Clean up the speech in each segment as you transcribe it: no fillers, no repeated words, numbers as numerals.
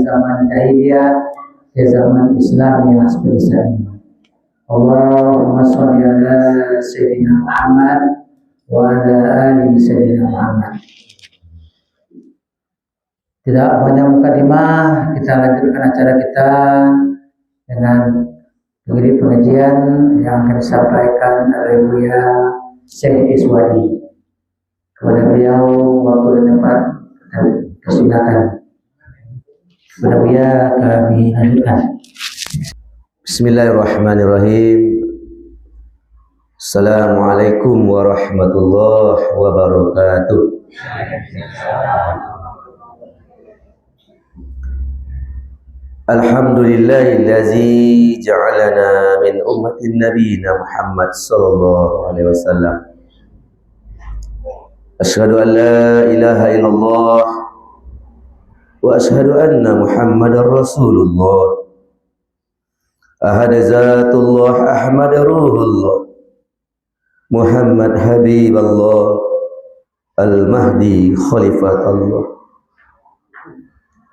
zaman jahiliyah ke zaman Islam yang seperti ini. Allahumma sholli ala Sayyidina Muhammad wa ala ali Sayyidina Muhammad. Tidak banyak mukadimah, kita lanjutkan acara kita dengan pengajian yang akan disampaikan oleh Buya Syekh Iswadi. Kepada beliau waktu dan tempat persilakan. Kepada Buya kami lanjutkan. Bismillahirrahmanirrahim. Assalamualaikum warahmatullahi wabarakatuh. Alhamdulillahillazi ja'alana min ummatin nabiyina Muhammad sallallahu alaihi wasallam. Asyhadu an la ilaha illallah wa asyhadu anna Muhammadar Rasulullah. Ahad zatullah Ahmad ruhullah Muhammad Habiballah Al-Mahdi Khalifatullah.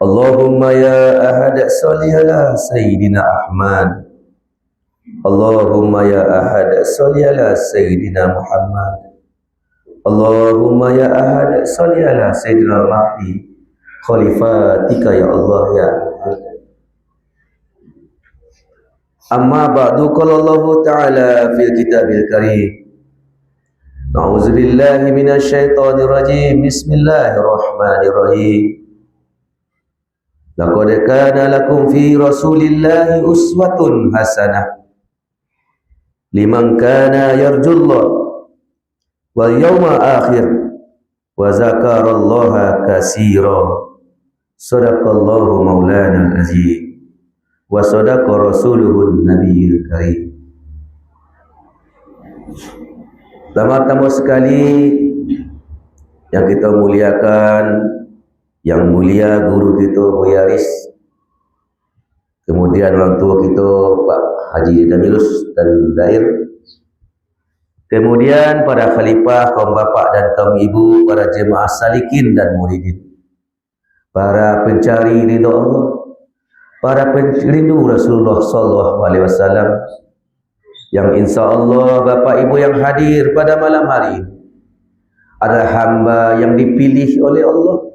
Allahumma ya ahad salli ala Sayyidina Ahmad. Allahumma ya ahad salli ala Sayyidina Muhammad. Allahumma ya ahad salli ala Sayyidina Al-Mahdi Khalifatika ya Allah ya ahad. Amma ba'du, qala Allah Ta'ala fil kitabil karim. A'udzu billahi minasy syaithanir rajim. Bismillahirrahmanirrahim. Laqad kana lakum fi Rasulillahi uswatun hasanah liman kana yarjullah wal yawmal akhir wa zakarallaha katsira. Shadaqallahu maulana al-azim wa sadaqa rasuluhun nabiyil karim. Tamu-tamu sekali yang kita muliakan, yang mulia guru kita Buya Aris, kemudian orang tua kita Pak Haji Damilus dan Dair, kemudian para khalifah, kaum bapak dan kaum ibu, para jemaah salikin dan muridin, para pencari ridha Allah, para perindu Rasulullah sallallahu alaihi wasallam, yang insya Allah bapak ibu yang hadir pada malam hari ini adalah hamba yang dipilih oleh Allah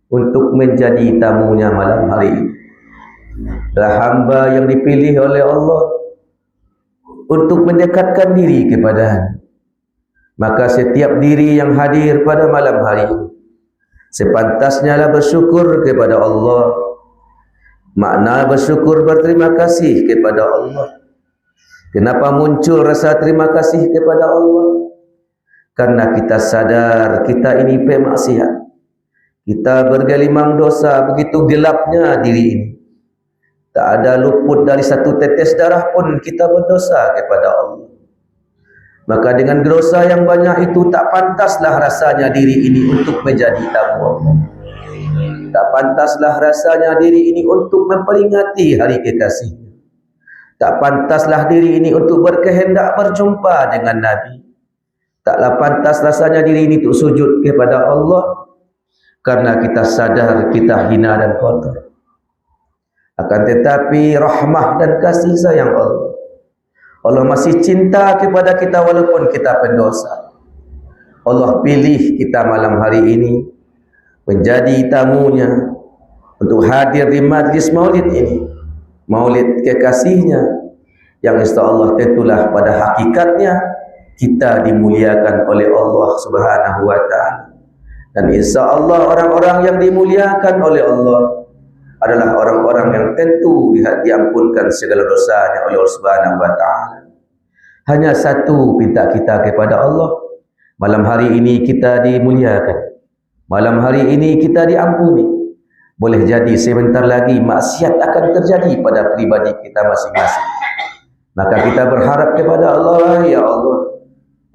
untuk menjadi tamunya malam hari ini. Adalah hamba yang dipilih oleh Allah untuk mendekatkan diri kepadanya. Maka setiap diri yang hadir pada malam hari ini sepantasnya lah bersyukur kepada Allah. Makna bersyukur berterima kasih kepada Allah. Kenapa muncul rasa terima kasih kepada Allah? Karena kita sadar kita ini pemaksiat. Kita bergelimang dosa, begitu gelapnya diri ini. Tak ada luput dari satu tetes darah pun kita berdosa kepada Allah. Maka dengan dosa yang banyak itu tak pantaslah rasanya diri ini untuk menjadi tamu Allah. Tak pantaslah rasanya diri ini untuk memperingati hari kekasihnya. Tak pantaslah diri ini untuk berkehendak berjumpa dengan Nabi. Taklah pantas rasanya diri ini untuk sujud kepada Allah. Karena kita sadar kita hina dan kotor. Akan tetapi rahmah dan kasih sayang Allah, Allah masih cinta kepada kita walaupun kita pendosa. Allah pilih kita malam hari ini menjadi tamunya untuk hadir di majlis maulid ini, maulid kekasihnya, yang insyaAllah tentulah pada hakikatnya kita dimuliakan oleh Allah Subhanahu wa Ta'ala. Dan insya Allah orang-orang yang dimuliakan oleh Allah adalah orang-orang yang tentu diampunkan segala dosanya oleh Allah Subhanahu wa Ta'ala. Hanya satu pinta kita kepada Allah, malam hari ini kita dimuliakan, malam hari ini kita diampuni. Boleh jadi sebentar lagi maksiat akan terjadi pada pribadi kita masing-masing. Maka kita berharap kepada Allah, ya Allah,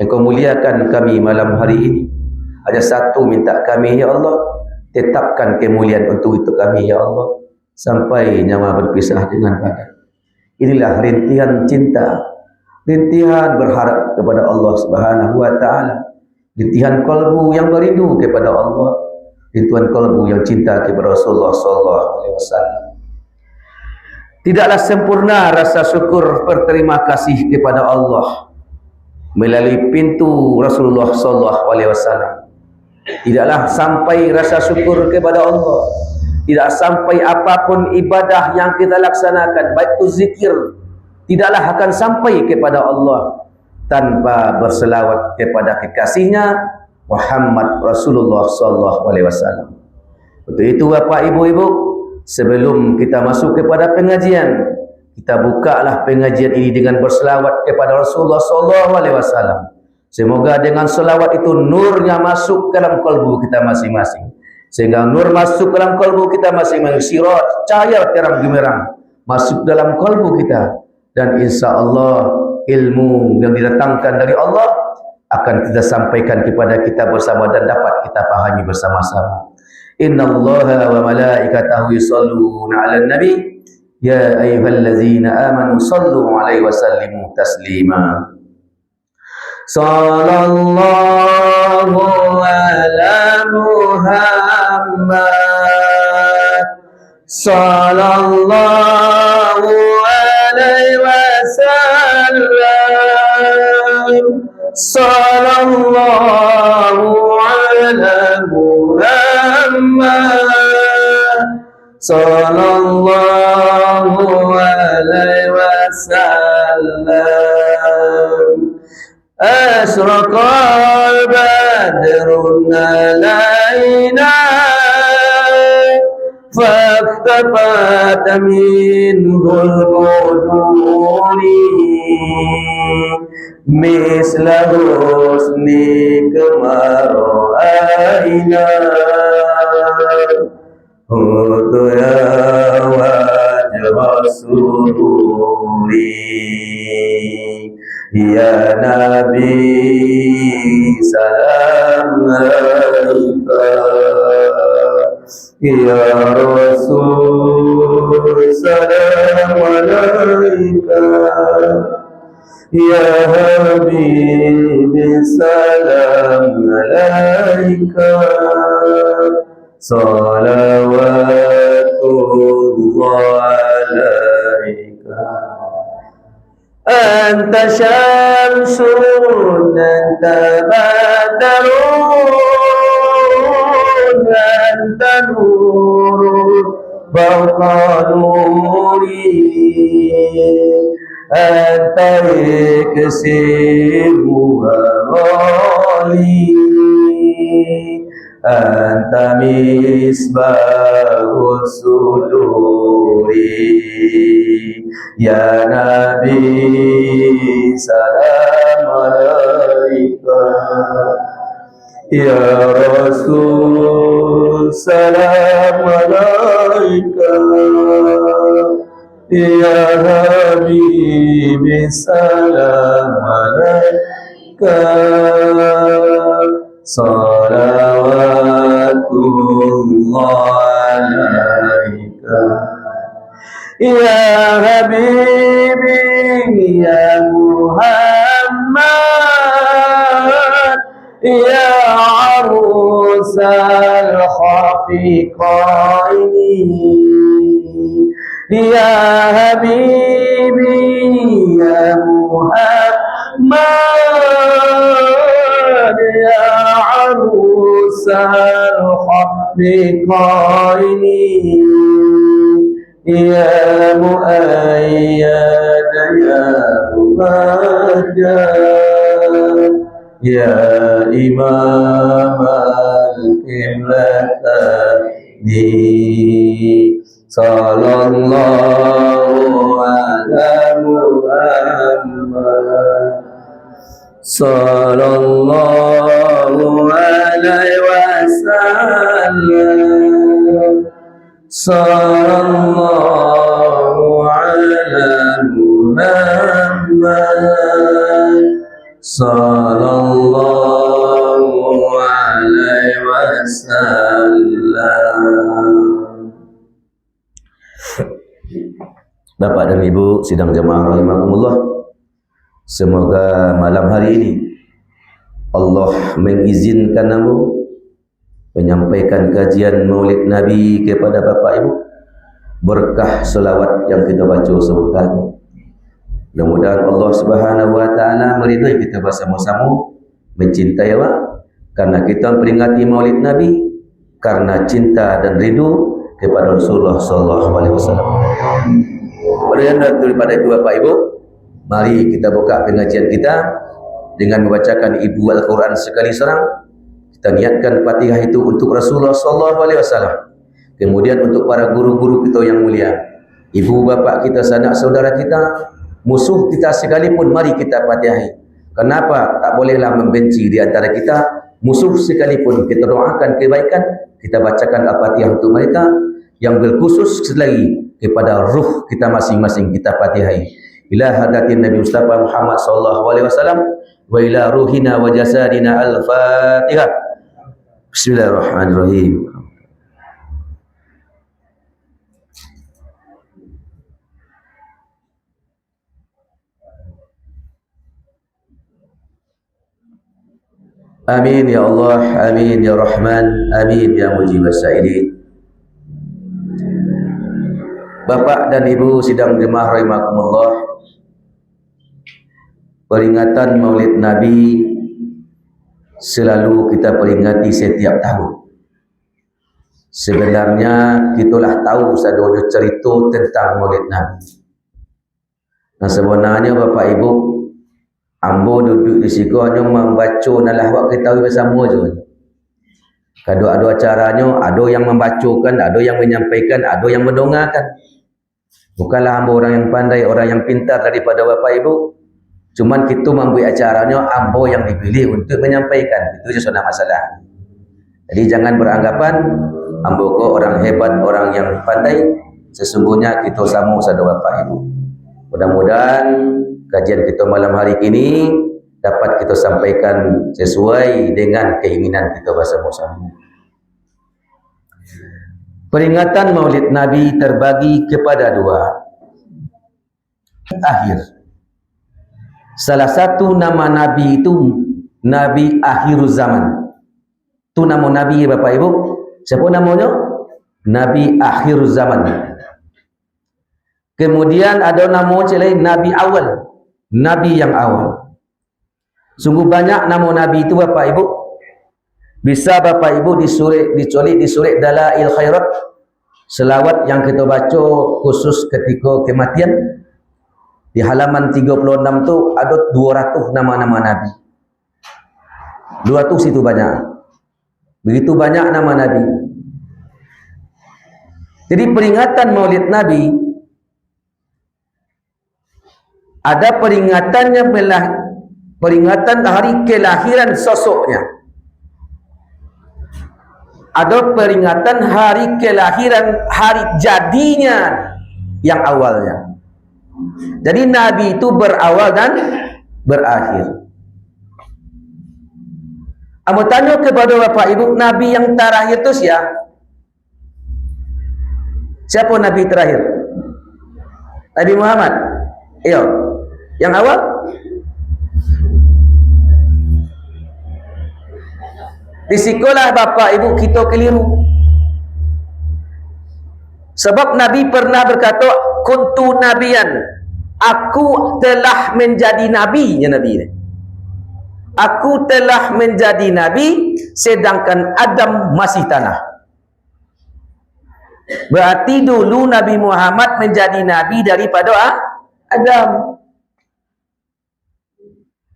Engkau muliakan kami malam hari ini. Ada satu minta kami, ya Allah, tetapkan kemuliaan untuk itu kami, ya Allah, sampai nyawa berpisah dengan badan. Inilah rintihan cinta, rintihan berharap kepada Allah Subhanahu wa Ta'ala, rintihan kalbu yang merindu kepada Allah. Tuan kalbu yang cinta kepada Rasulullah sallallahu alaihi wasallam. Tidaklah sempurna rasa syukur berterima kasih kepada Allah melalui pintu Rasulullah sallallahu alaihi wasallam. Tidaklah sampai rasa syukur kepada Allah, tidak sampai apapun ibadah yang kita laksanakan, baik itu zikir, tidaklah akan sampai kepada Allah tanpa berselawat kepada kekasihnya Muhammad Rasulullah sallallahu alaihi wasallam. Untuk itu Bapak Ibu-ibu, sebelum kita masuk kepada pengajian, kita bukalah pengajian ini dengan berselawat kepada Rasulullah sallallahu alaihi wasallam. Semoga dengan selawat itu nurnya masuk ke dalam kalbu kita masing-masing. Sehingga nur masuk ke dalam kalbu kita masing-masing, sirat, cahaya terang gemerang masuk dalam kalbu kita, dan insya Allah ilmu yang didatangkan dari Allah akan kita sampaikan kepada kita bersama dan dapat kita pahami bersama-sama. Innallaha wa malaikatahu yusholluna 'alan nabi ya ayyuhallazina amanu shallu 'alaihi wa sallimu taslima. Sallallahu ala Muhammad sallallahu alaihi wasallam. Sallallahu ala Muhammad sallallahu alaihi wasallam. Asraqal badrun alaina فاختفت منه البدور مثل حسنك ما رأينا هد يا وجه السرور يا نبي سلام عليك Ya Rasul salam alaika Ya Habib salam alaika salawatullah alaika Anta syamsun anta badarun anta nurun fawqa nuri anta iksimu ghali anta misbahus suduri ya Nabi salam alaika Ya Rasul salam alaika Ya Habib salam alaika salawatullah alaika Ya Habibi ya Muhammad Ya عروس الخفقين يا حبيبي يا محمد يا عروس الخفقين يا مؤيد يا ممجد Ya Imam al-Qiblatayni sallallahu ala Muhammad sallallahu alaihi wasallam sallallahu ala Muhammad sallallahu alaihi wasallam. Bapak dan Ibu sidang jemaah rahimakumullah, semoga malam hari ini Allah mengizinkan kamu menyampaikan kajian Maulid Nabi kepada Bapak Ibu, berkah selawat yang kita baca sebentar. Mudah-mudahan Allah Subhanahu wa taala meridai kita bersama-sama mencintai Allah karena kita memperingati Maulid Nabi karena cinta dan rindu kepada Rasulullah sallallahu alaihi wasallam. Daripada itu Bapak Ibu, mari kita buka pengajian kita dengan membacakan ibu Al-Quran sekali serang. Kita niatkan Fatihah itu untuk Rasulullah sallallahu alaihi wasallam. Kemudian untuk para guru-guru kita yang mulia, ibu bapak kita, sanak saudara kita, musuh kita sekalipun, mari kita Fatihahi. Kenapa tak bolehlah membenci di antara kita? Musuh sekalipun kita doakan kebaikan, kita bacakan Al-Fatihah untuk mereka. Yang berkhusus lagi kepada ruh kita masing-masing kita Fatihahi. Ila hadatin Nabi Mustafa Muhammad sallallahu alaihi wasallam wa ila ruhina wa jasadina al-Fatihah. Bismillahirrahmanirrahim. Amin ya Allah, amin ya Rahman, amin ya Mujibas Sa'ilin. Bapak dan Ibu sidang jemaah rahimakumullah, peringatan Maulid Nabi selalu kita peringati setiap tahun. Sebenarnya kitalah tahu sadonya cerita tentang Maulid Nabi. Nah sebenarnya Bapak Ibu, ambo duduk di situ hanya membaca nalah wak kita bersama je. Kalau ada acaranya, ada yang membacakan, ada yang menyampaikan, ada yang mendongakan. Bukanlah ambo orang yang pandai, orang yang pintar daripada Bapak Ibu. Cuman kita membuat acaranya, ambo yang dipilih untuk menyampaikan. Itu je sudah masalah. Jadi jangan beranggapan ambo ko orang hebat, orang yang pandai. Sesungguhnya kita sama saudara Bapak Ibu. Mudah-mudahan kajian kita malam hari ini dapat kita sampaikan sesuai dengan keinginan kita bersama-sama. Peringatan Maulid Nabi terbagi kepada dua. Akhir. Salah satu nama Nabi itu Nabi Akhir Zaman. Itu nama Nabi Bapak Ibu. Siapa namanya? Nabi Akhir Zaman. Kemudian ada nama lain Nabi Awal. Nabi yang awal. Sungguh banyak nama Nabi itu Bapak Ibu. Bisa Bapak Ibu diculik di surat Dalail Khairat, selawat yang kita baca khusus ketika kematian. Di halaman 36 tu ada 200 nama-nama Nabi. 200 itu banyak. Begitu banyak nama Nabi. Jadi peringatan Maulid Nabi, ada peringatannya, peringatan hari kelahiran sosoknya. Ada peringatan hari kelahiran, hari jadinya yang awalnya. Jadi Nabi itu berawal dan berakhir. Aku tanya kepada Bapak Ibu, Nabi yang terakhir itu siapa? Siapa Nabi terakhir? Nabi Muhammad. Iya. Yang awal? Di sekolah Bapak Ibu kita keliru. Sebab Nabi pernah berkata, kuntu nabiyan. Aku telah menjadi nabi, ya Nabi ini. Aku telah menjadi nabi sedangkan Adam masih tanah. Berarti dulu Nabi Muhammad menjadi nabi daripada Adam.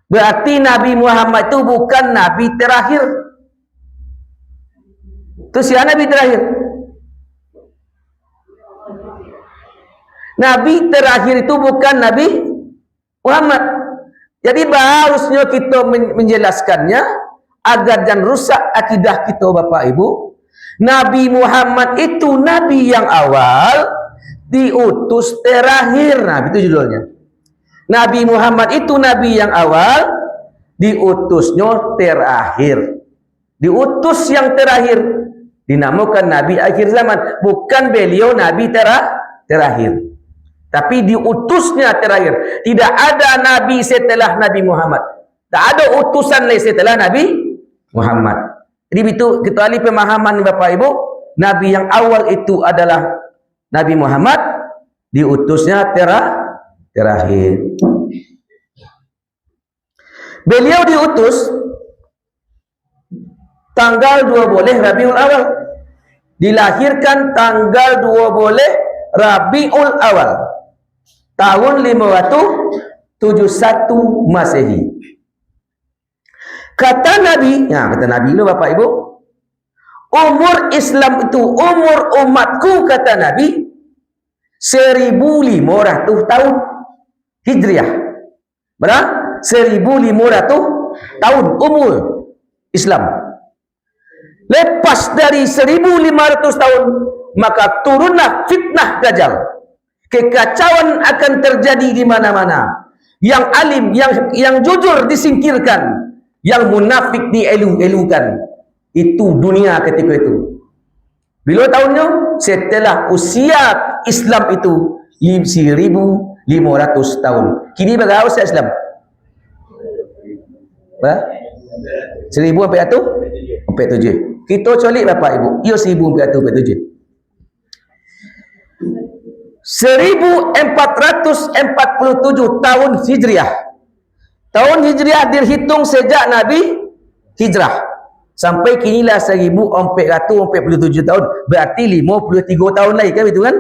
Berarti Nabi Muhammad itu bukan nabi terakhir. Itu siapa nabi terakhir? Nabi terakhir itu bukan Nabi Muhammad. Jadi harusnya kita menjelaskannya agar jangan rusak akidah kita Bapak Ibu. Nabi Muhammad itu Nabi yang awal, diutus terakhir. Nah, itu judulnya. Nabi Muhammad itu Nabi yang awal, diutusnya terakhir. Diutus yang terakhir. Dinamakan Nabi akhir zaman. Bukan beliau Nabi terakhir. Tapi diutusnya terakhir. Tidak ada Nabi setelah Nabi Muhammad. Tak ada utusan lain setelah Nabi Muhammad. Jadi itu kecuali pemahaman Bapak Ibu, Nabi yang awal itu adalah Nabi Muhammad, diutusnya terakhir. Beliau diutus tanggal 12 Rabiul Awal. Dilahirkan tanggal 12 Rabiul Awal. Tahun 571 Masehi. Kata Nabi, kata Nabi lu Bapak Ibu, umur Islam itu, umur umatku kata Nabi 1500 tahun Hijriah. Berapa? 1500 tahun umur Islam. Lepas dari 1500 tahun, maka turunlah fitnah Dajjal. Kekacauan akan terjadi di mana-mana. Yang alim, yang jujur disingkirkan, yang munafik dielu-elukan. Itu dunia ketika itu. Bila tahunnya? Setelah usia Islam itu 1500 tahun. Kini berapa usia Islam? 1447. Kita colik Bapak Ibu. Ia 1447. 1447 tahun Hijriah. Tahun Hijriah dihitung sejak Nabi hijrah. Sampai kinilah 1447 tahun. Berarti 53 tahun lagi kan itu kan?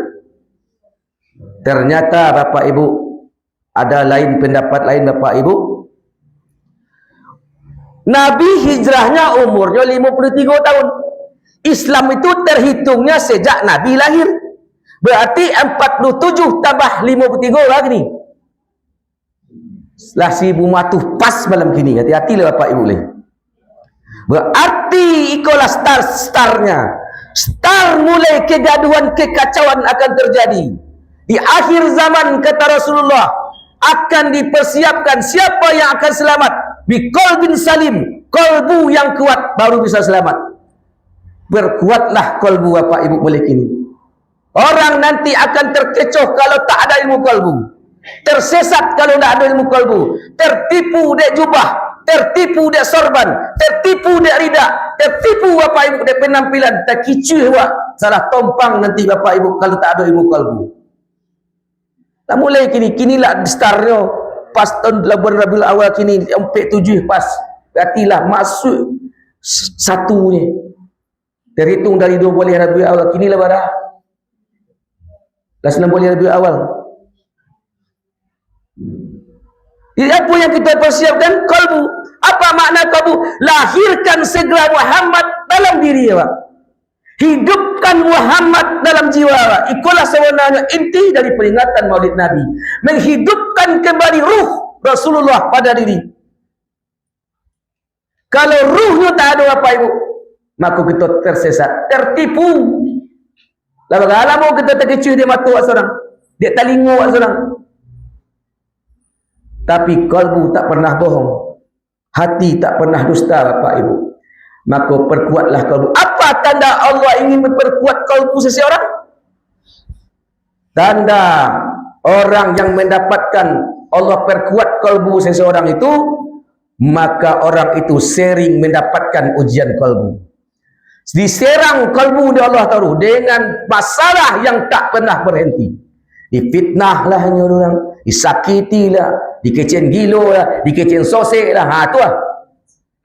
Ternyata Bapak Ibu, ada lain pendapat lain Bapak Ibu. Nabi hijrahnya umurnya 53 tahun. Islam itu terhitungnya sejak Nabi lahir. Berarti 47 tambah 53 lagi nih. Lah 1000 pas malam kini. Hati-hati lah Bapak Ibu leh. Berarti ikolah star-starnya. Star mulai kegaduhan, kekacauan akan terjadi. Di akhir zaman kata Rasulullah, akan dipersiapkan siapa yang akan selamat. Biqalbin salim, kolbu yang kuat baru bisa selamat. Berkuatlah kolbu Bapak Ibu mulai kini. Orang nanti akan terkecoh kalau tak ada ilmu kolbu. Tersesat kalau tak ada ilmu kolbu. Tertipu dek jubah, tertipu dek sorban, tertipu dek rida, tertipu Bapak Ibu dek penampilan, terkicuh wak. Salah tompang nanti Bapak Ibu kalau tak ada ilmu kolbu. Tak mulai kinilah starnya. Pas tahun Rabiul Awal kini 47 pas. Berartilah masuk satunya. Terhitung dari 12 Rabiul Awal kinilah barah. Dah 9 Rabiul Awal. Jadi apa yang kita persiapkan? Kalbu. Apa makna kalbu? Lahirkan segera Muhammad dalam diri Pak. Hidupkan Muhammad dalam jiwa Pak. Itulah sebenarnya inti dari peringatan Maulid Nabi. Menghidupkan kembali ruh Rasulullah pada diri. Kalau ruhnya tak ada Bapak Ibu, maka kita tersesat, tertipu. Lalu kalau kita terkecuh dia mata seorang, dia telinga seorang. Tapi kalbu tak pernah bohong, hati tak pernah dusta Bapak Ibu. Maka perkuatlah kalbu. Apa tanda Allah ingin memperkuat kalbu seseorang? Tanda orang yang mendapatkan Allah perkuat kalbu seseorang itu, maka orang itu sering mendapatkan ujian kalbu. Diserang kalbu oleh Allah Ta'ala dengan masalah yang tak pernah berhenti. Difitnah lah orang, disakiti lah, dikecen gilo lah, dikecen sosek lah. Tu lah.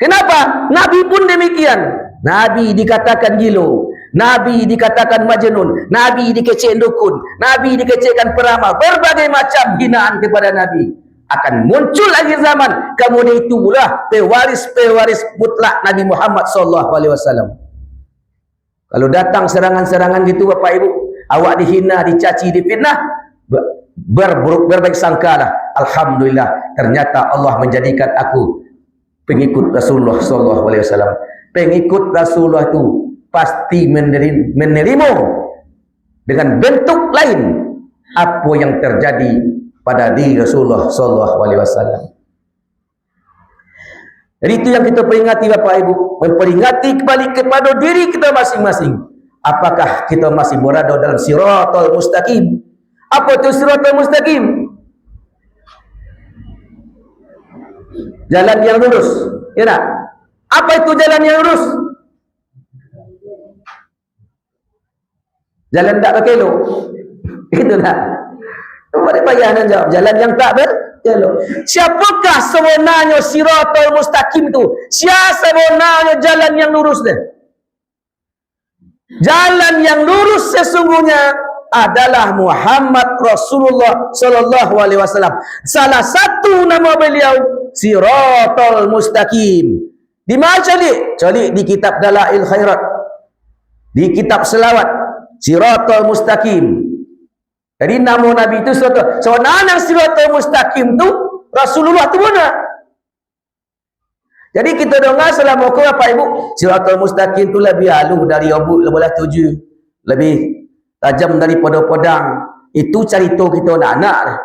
Kenapa? Nabi pun demikian. Nabi dikatakan gilo, Nabi dikatakan majnun, Nabi dikecen dukun, Nabi dikecekkan peramal, berbagai macam hinaan kepada Nabi. Akan muncul akhir zaman, kemudian itulah pewaris mutlak Nabi Muhammad SAW. Kalau datang serangan-serangan gitu Bapak Ibu, awak dihina, dicaci, difitnah, berbaik sangkalah. Alhamdulillah, ternyata Allah menjadikan aku pengikut Rasulullah SAW. Pengikut Rasulullah itu pasti menerima dengan bentuk lain apa yang terjadi pada diri Rasulullah SAW. Jadi itu yang kita peringati Bapak Ibu, memperingati kembali kepada diri kita masing-masing. Apakah kita masih berada dalam siratal mustaqim? Apa itu siratal mustaqim? Jalan yang lurus. Ya tak? Apa itu jalan yang lurus? Jalan tak berkelok. Itulah. Boleh payah nak jawab. Jalan yang tak berkelok. Siapakah sebenarnya siratal mustaqim itu? Siapa sebenarnya jalan yang lurus dia? Jalan yang lurus sesungguhnya adalah Muhammad Rasulullah sallallahu alaihi wasallam. Salah satu nama beliau Siratal Mustaqim. Di mana cari di kitab Dalail Khairat, di kitab selawat Siratal Mustaqim. Jadi nama Nabi itu Siratal. Sebenarnya Siratal Mustaqim tu Rasulullah tu mana? Jadi kita dengar selama kau Bapak Ibu, Siratal Mustaqim tu lebih halus dari obuk lebelah 7, lebih tajam daripada pedang. Itu cerita kita nak-nak.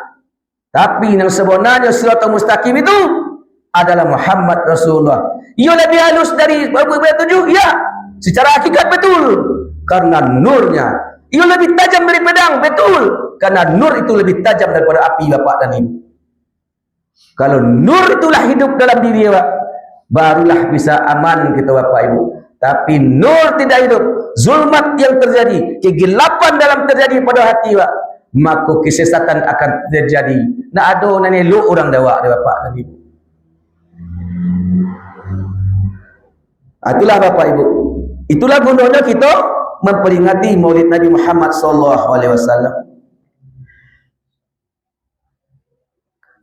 Tapi yang sebenarnya Siratal Mustaqim itu adalah Muhammad Rasulullah. Ia lebih halus dari obuk lebelah 7, ya. Secara hakikat betul. Karena nurnya. Ia lebih tajam dari pedang, betul. Karena nur itu lebih tajam daripada api Bapak dan Ibu. Kalau nur itulah hidup dalam diri Bapak, barulah bisa aman kita Bapak Ibu. Tapi nur tidak hidup, zulmat yang terjadi, kegelapan dalam terjadi pada hati Pak, maka kesesatan akan terjadi. Nak ada nak elok orang dawak dia Bapak dan Ibu. Itulah Bapak Ibu. Itulah gunanya kita memperingati Maulid Nabi Muhammad sallallahu alaihi wasallam.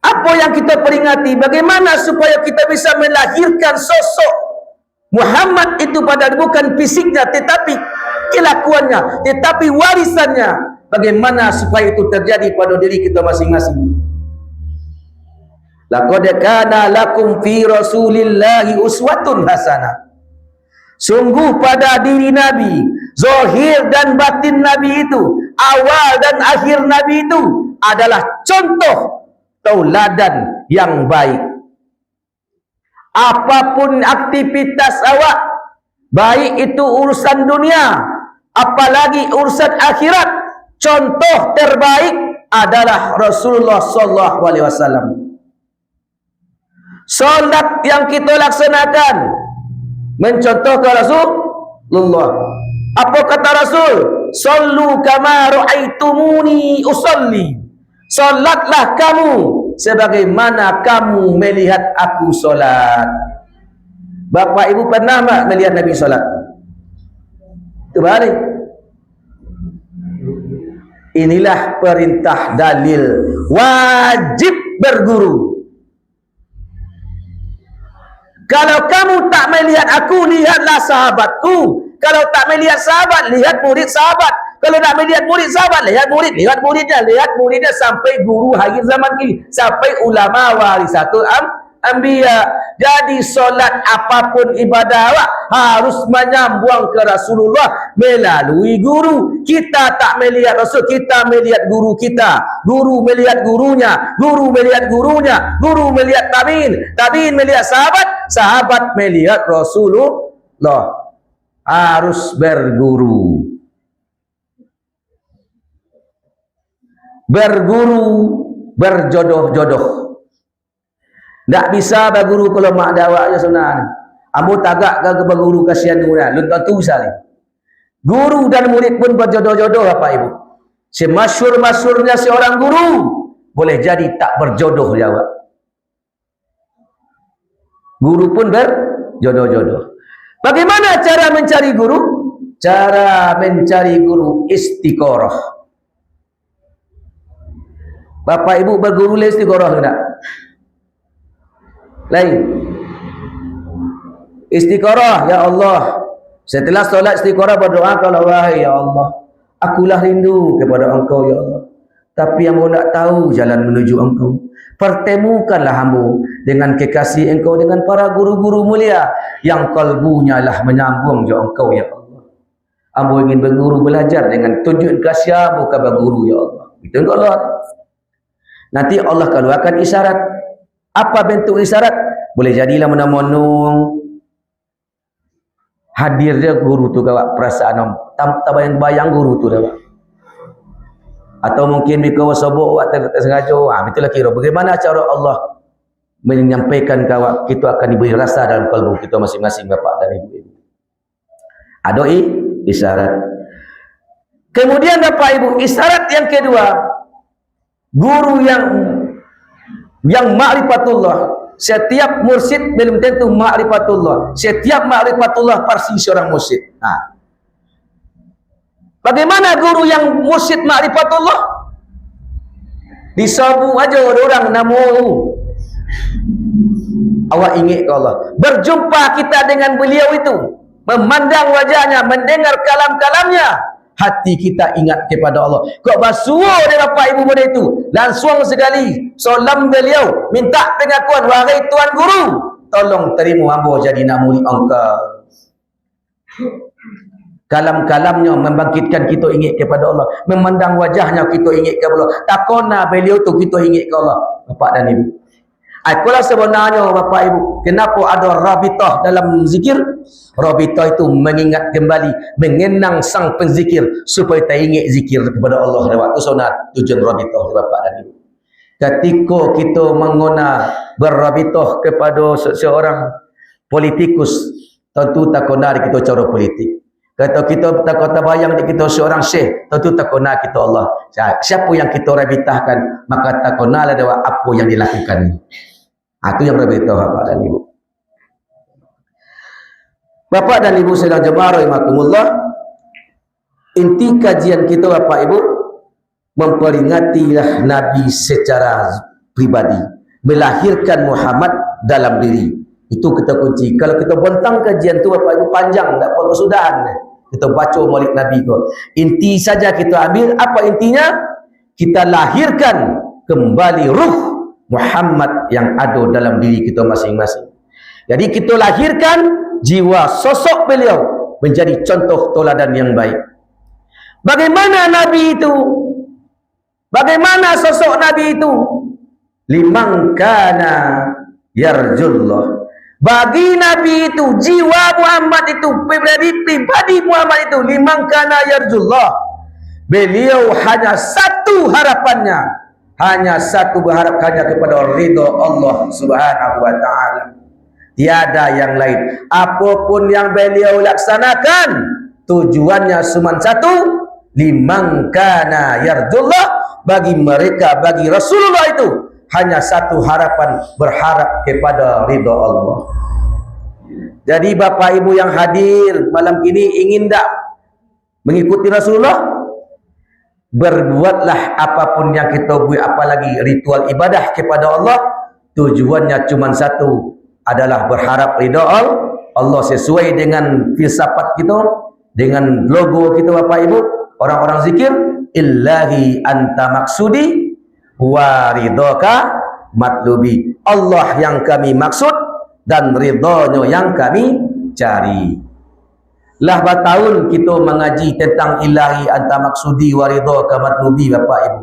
Apa yang kita peringati? Bagaimana supaya kita bisa melahirkan sosok Muhammad itu pada bukan fisiknya tetapi kelakuannya, tetapi warisannya. Bagaimana supaya itu terjadi pada diri kita masing-masing? Laqad kana lakum fi Rasulillahi uswatun hasanah. Sungguh pada diri Nabi, zahir dan batin Nabi itu, awal dan akhir Nabi itu adalah contoh tauladan yang baik. Apapun aktivitas awak, baik itu urusan dunia, apalagi urusan akhirat, contoh terbaik adalah Rasulullah sallallahu alaihi wasallam. Solat yang kita laksanakan mencontohkan Rasulullah. Apa kata Rasul? Sallu kama ra'aitumuni usalli. Solatlah kamu sebagaimana kamu melihat aku solat. Bapak Ibu pernah tak melihat Nabi solat? Terbalik. Inilah perintah dalil wajib berguru. Kalau kamu tak melihat aku, lihatlah sahabatku. Kalau tak melihat sahabat, lihat murid sahabat. Kalau nak melihat murid sahabat, lihat muridnya sampai guru akhir zaman ini, sampai ulama warisatul anbiya. Jadi solat apapun ibadah awak harus menyambung ke Rasulullah melalui guru. Kita tak melihat Rasul, kita melihat guru kita. Guru melihat gurunya, guru melihat gurunya, guru melihat tabi'in, tabi'in melihat sahabat, sahabat melihat Rasulullah. Harus berguru. Berguru, berjodoh-jodoh. Tak bisa berguru kalau mak dawak je sebenarnya. Ambo tagak ke berguru kasihan guna. Lu tentu saling. Guru dan murid pun berjodoh-jodoh Bapak Ibu. Semasyhur-masyhurnya seorang guru boleh jadi tak berjodoh jawab. Guru pun berjodoh-jodoh. Bagaimana cara mencari guru? Cara mencari guru istiqorah. Bapak Ibu berguru le istiqorah tak? Lain. Istiqorah, ya Allah. Setelah solat istiqorah berdoa, kalau wahai ya Allah, akulah rindu kepada Engkau ya Allah. Tapi hamba nak tahu jalan menuju Engkau. Pertemukanlah hamba dengan kekasih Engkau, dengan para guru-guru mulia yang kalbunya lah menyambung je Engkau ya Allah. Hamba ingin berguru belajar dengan tunjuk kasih hamba kepada guru ya Allah. Itu Allah. Nanti Allah keluarkan isyarat. Apa bentuk isyarat? Boleh jadilah menang-menung hadir dia guru tu kawak perasaan tak bayang guru tu dah. Atau mungkin bikawa sobok tak sengaja. Itulah kira bagaimana cara Allah menyampaikan kawak kita akan diberi rasa dalam kalbu kita masing-masing Bapak dan Ibu. Ada isyarat. Kemudian Bapak Ibu, isyarat yang kedua, guru yang ma'rifatullah. Setiap mursyid belum tentu ma'rifatullah. Setiap ma'rifatullah pasti seorang mursyid. Nah, bagaimana guru yang mursyid ma'rifatullah? Disabu aja orang namu. Awak ingat ke Allah. Berjumpa kita dengan beliau itu, memandang wajahnya, mendengar kalam-kalamnya, hati kita ingat kepada Allah. Kok basuh dari Bapak Ibu pada itu, langsung sekali solam beliau, minta pengakuan, wahai Tuan Guru, tolong terima hamba jadi nak murid engkau. Kalam-kalamnya membangkitkan kita ingat kepada Allah, memandang wajahnya kita ingat kepada Allah, takona beliau tu kita ingat kepada Allah. Bapak dan Ibu, itulah sebenarnya Bapak Ibu, kenapa ada rabitah dalam zikir? Rabitah itu mengingat kembali, mengenang sang penzikir supaya teringat zikir kepada Allah lewat sunat. Tujuan rabitah Bapak dan Ibu. Ketika kita mengguna berrabitah kepada seorang politikus, tentu tak kena kita cara politik. Kata kita tak bayang kita seorang syekh, tentu tak kena kita Allah. Siapa yang kita rabitahkan, maka tak kena ada apa yang dilakukan. Itu yang rabitah Bapak dan Ibu. Bapak dan Ibu sedang jemaah rahimakumullah, inti kajian kita Bapak Ibu memperingatilah Nabi secara pribadi, melahirkan Muhammad dalam diri. Itu kita kunci. Kalau kita bentang kajian itu Bapak Ibu panjang, tak apa kesudahan. Kita baca maulid Nabi itu. Inti saja kita ambil, apa intinya? Kita lahirkan kembali ruh Muhammad yang ada dalam diri kita masing-masing. Jadi kita lahirkan jiwa sosok beliau menjadi contoh toladan yang baik. Bagaimana Nabi itu? Bagaimana sosok Nabi itu? Liman kana yarjullah. Bagi Nabi itu, jiwa Muhammad itu, pribadi Muhammad itu, liman kana yarjullah. Beliau hanya satu harapannya, hanya satu berharap hanya kepada ridha Allah Subhanahu wa taala. Tiada yang lain. Apapun yang beliau laksanakan, tujuannya cuma satu, liman kana yarjullah, bagi mereka, bagi Rasulullah itu hanya satu harapan, berharap kepada ridha Allah. Jadi Bapak Ibu yang hadir malam ini, ingin tak mengikuti Rasulullah? Berbuatlah apapun yang kita buat, apalagi ritual ibadah kepada Allah, tujuannya cuma satu, adalah berharap ridha Allah sesuai dengan filsafat kita, dengan logo kita Bapak Ibu, orang-orang zikir, illahi anta maksudi wa ridhaka matlubi. Allah yang kami maksud dan ridhanya yang kami cari. Lah bertahun kita mengaji tentang ilahi anta maksudi wa ridhaka matlubi Bapak Ibu.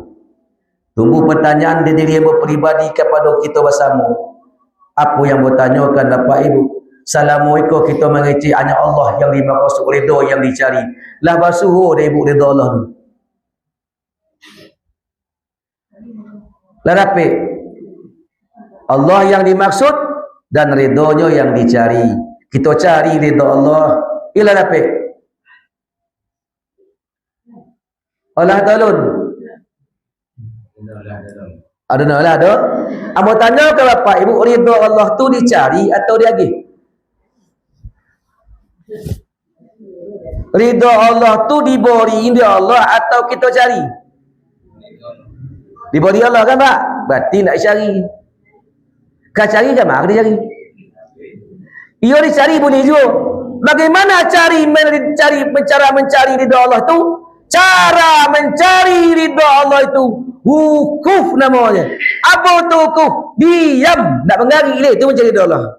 Tunggu pertanyaan dari diri yang pribadi kepada kita bersama. Apa yang bertanyakan Bapak Ibu? Assalamualaikum, kita mengaji hanya Allah yang dimaksud ridha yang dicari. Lah basuh dari Ibu ridha Allah. Lah dapat Allah yang dimaksud dan ridhonya yang dicari. Kita cari ridha Allah, ila dapat Allah talun. Ada nak lah ada. Amo tanya ke Bapak Ibu, ridha Allah tu dicari atau diagih? Ridha Allah tu diberi India Allah atau kita cari? Diberi Allah kan Pak? Berarti nak cari. Kau cari ke mak dia cari? Ia dicari boleh juga. Bagaimana mencari ridha Allah tu? Cara mencari ridha Allah itu wukuf namanya. Apa tu wukuf? Diam, nak menggari dia tu mencari ridha Allah.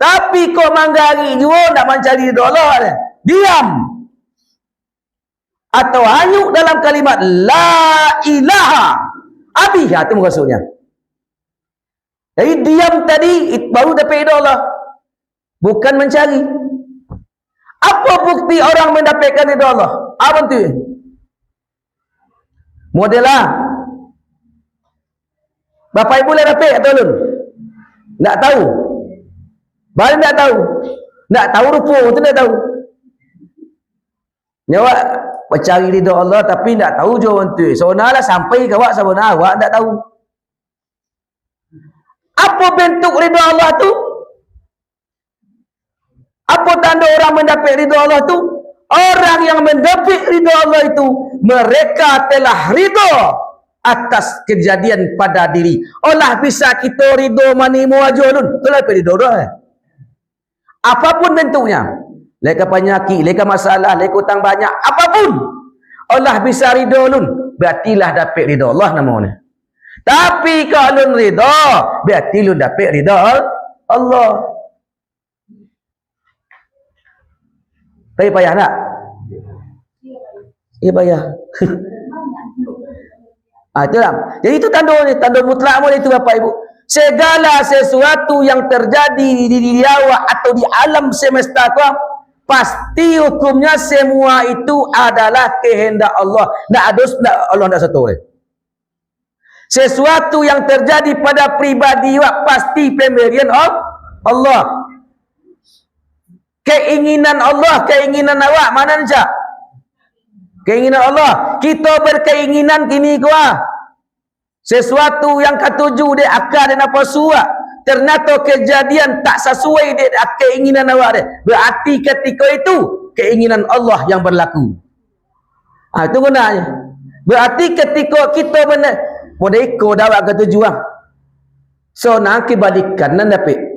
Tapi kau menggari juga nak mencari ridha Allah dia. Diam. Atau hanyut dalam kalimat la ilaha. Habis itu maksudnya. Jadi diam tadi baru dapat ridha Allah. Bukan mencari. Apa bukti orang mendapatkan ridha Allah? Apa tu? Model lah. Bapak Ibu boleh dapat atau belum? Tak tahu. Balik tak tahu. Tak tahu rupa tu tak tahu. Nyawa Mencari ridha Allah tapi tak tahu je orang tu. Sebenarnya sampai ke awak sebenarnya awak tak tahu. Apa bentuk ridha Allah tu? Apa tanda orang mendapat ridha Allah tu? Orang yang mendapat ridha Allah itu, mereka telah ridha atas kejadian pada diri. Olah bisa kita ridha mani muajulun. Itulah ridha dah. Apapun bentuknya. Leka penyakit, leka masalah, leka hutang banyak, apapun. Allah bisa ridha lun. Berartilah dapat ridha Allah namanya. Tapi kalau ridha, berarti lu dapat ridha Allah. Tapi payah tak? Ya payah. Itulah. Jadi itu tanda mutlak boleh itu Bapak Ibu. Segala sesuatu yang terjadi di awak atau di alam semesta kau, pasti hukumnya semua itu adalah kehendak Allah. Nak adus, nak Allah nak satu. Sesuatu yang terjadi pada pribadi awak pasti pemberian Allah. Keinginan Allah, keinginan awak mana saja? Keinginan Allah. Kita berkeinginan kini kuah. Sesuatu yang ketujuh dia akal dan apa suat. Ternyata kejadian tak sesuai dengan keinginan awak dia. Berarti ketika itu keinginan Allah yang berlaku. Itu gunanya. Berarti ketika kita benar pada ikut awak ketujuan. So nak kebalikan dan dapat.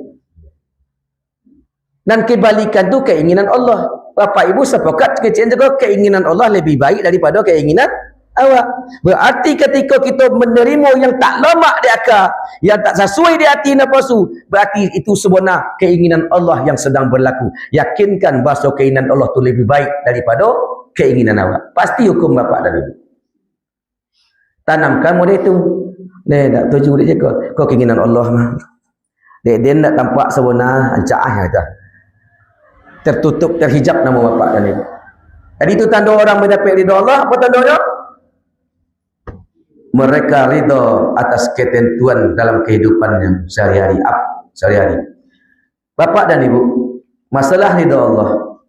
Dan kebalikan tu keinginan Allah. Bapak Ibu sepakat keinginan Allah lebih baik daripada keinginan awak. Berarti ketika kita menerima yang tak lamak di akal, yang tak sesuai di hati nafsu, berarti itu sebenar keinginan Allah yang sedang berlaku. Yakinkan bahawa keinginan Allah tu lebih baik daripada keinginan awak. Pasti hukum bapak dan ibu. Tanamkan model itu. Tak tuju dia je kau keinginan Allah mah. Dia nak tampak sebenar ancaan aja. Tertutup, terhijab nama bapak dan ibu. Jadi itu tanda orang mendapat ridha Allah. Apa tandanya? Mereka ridha atas ketentuan dalam kehidupannya sehari-hari. Bapak dan ibu, masalah ridha Allah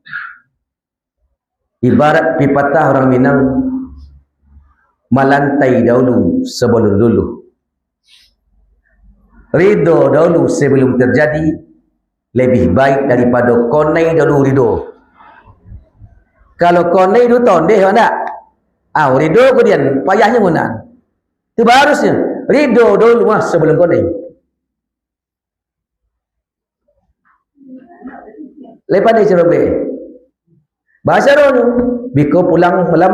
ibarat pepatah orang Minang, melantai dahulu sebelum luluh. Ridha dahulu sebelum terjadi lebih baik daripada konai dahulu ridha. Kalau konai dulu tondeh tak? Ridha kemudian payahnya mana? Itu harusnya ridha dulu mas sebelum konai. Lepas dia cerobe. Bahasa dulu. Biko pulang malam.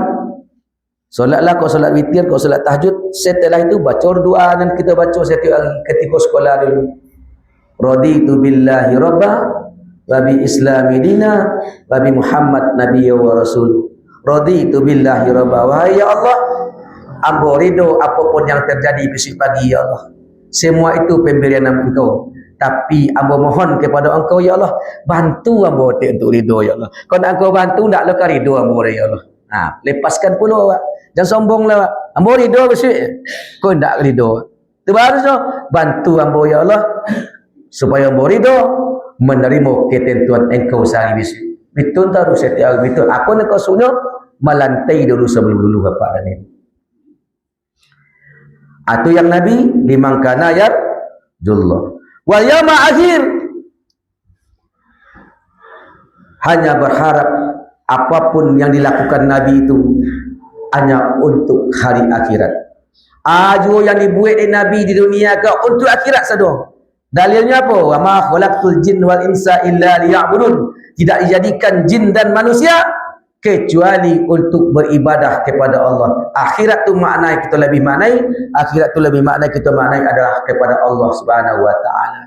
Solatlah kau solat witir, kau solat tahajud. Setelah itu baca doa dan kita baca setiap ketika sekolah dulu. Raditu billahi rabba wa bi islami dina wa bi Muhammad nabiyya wa rasul. Raditu billahi rabba. Wahai ya Allah, ambo ridho apapun yang terjadi besok pagi ya Allah. Semua itu pemberian Engkau. Tapi ambo mohon kepada Engkau ya Allah, bantu ambo untuk ridho ya Allah. Kalau nak Engkau bantu nak lekar ridho ambo ya Allah. Lepaskan pula awak. Jangan sombonglah awak. Ambo ridho besok. Kau nak ridho. Itu harusnya bantu ambo ya Allah supaya ambo ridho menerima ketentuan Engkau sehari besok. Betul tak setiap betul. Aku nak kau sunyo melantai dulu sebelum dulu bapak dan ibu. Atau yang Nabi limang kana ya jullah. Wal yauma akhir, hanya berharap apapun yang dilakukan Nabi itu hanya untuk hari akhirat. Ajo yang dibuat oleh Nabi di dunia ke untuk akhirat saja. Dalilnya apa? Wa ma khalaqtul jin wal insa illa liya'budun. Tidak dijadikan jin dan manusia kecuali untuk beribadah kepada Allah. Akhirat tu makna kita lebih maknai, akhirat tu lebih makna kita maknai adalah kepada Allah Subhanahu wa taala.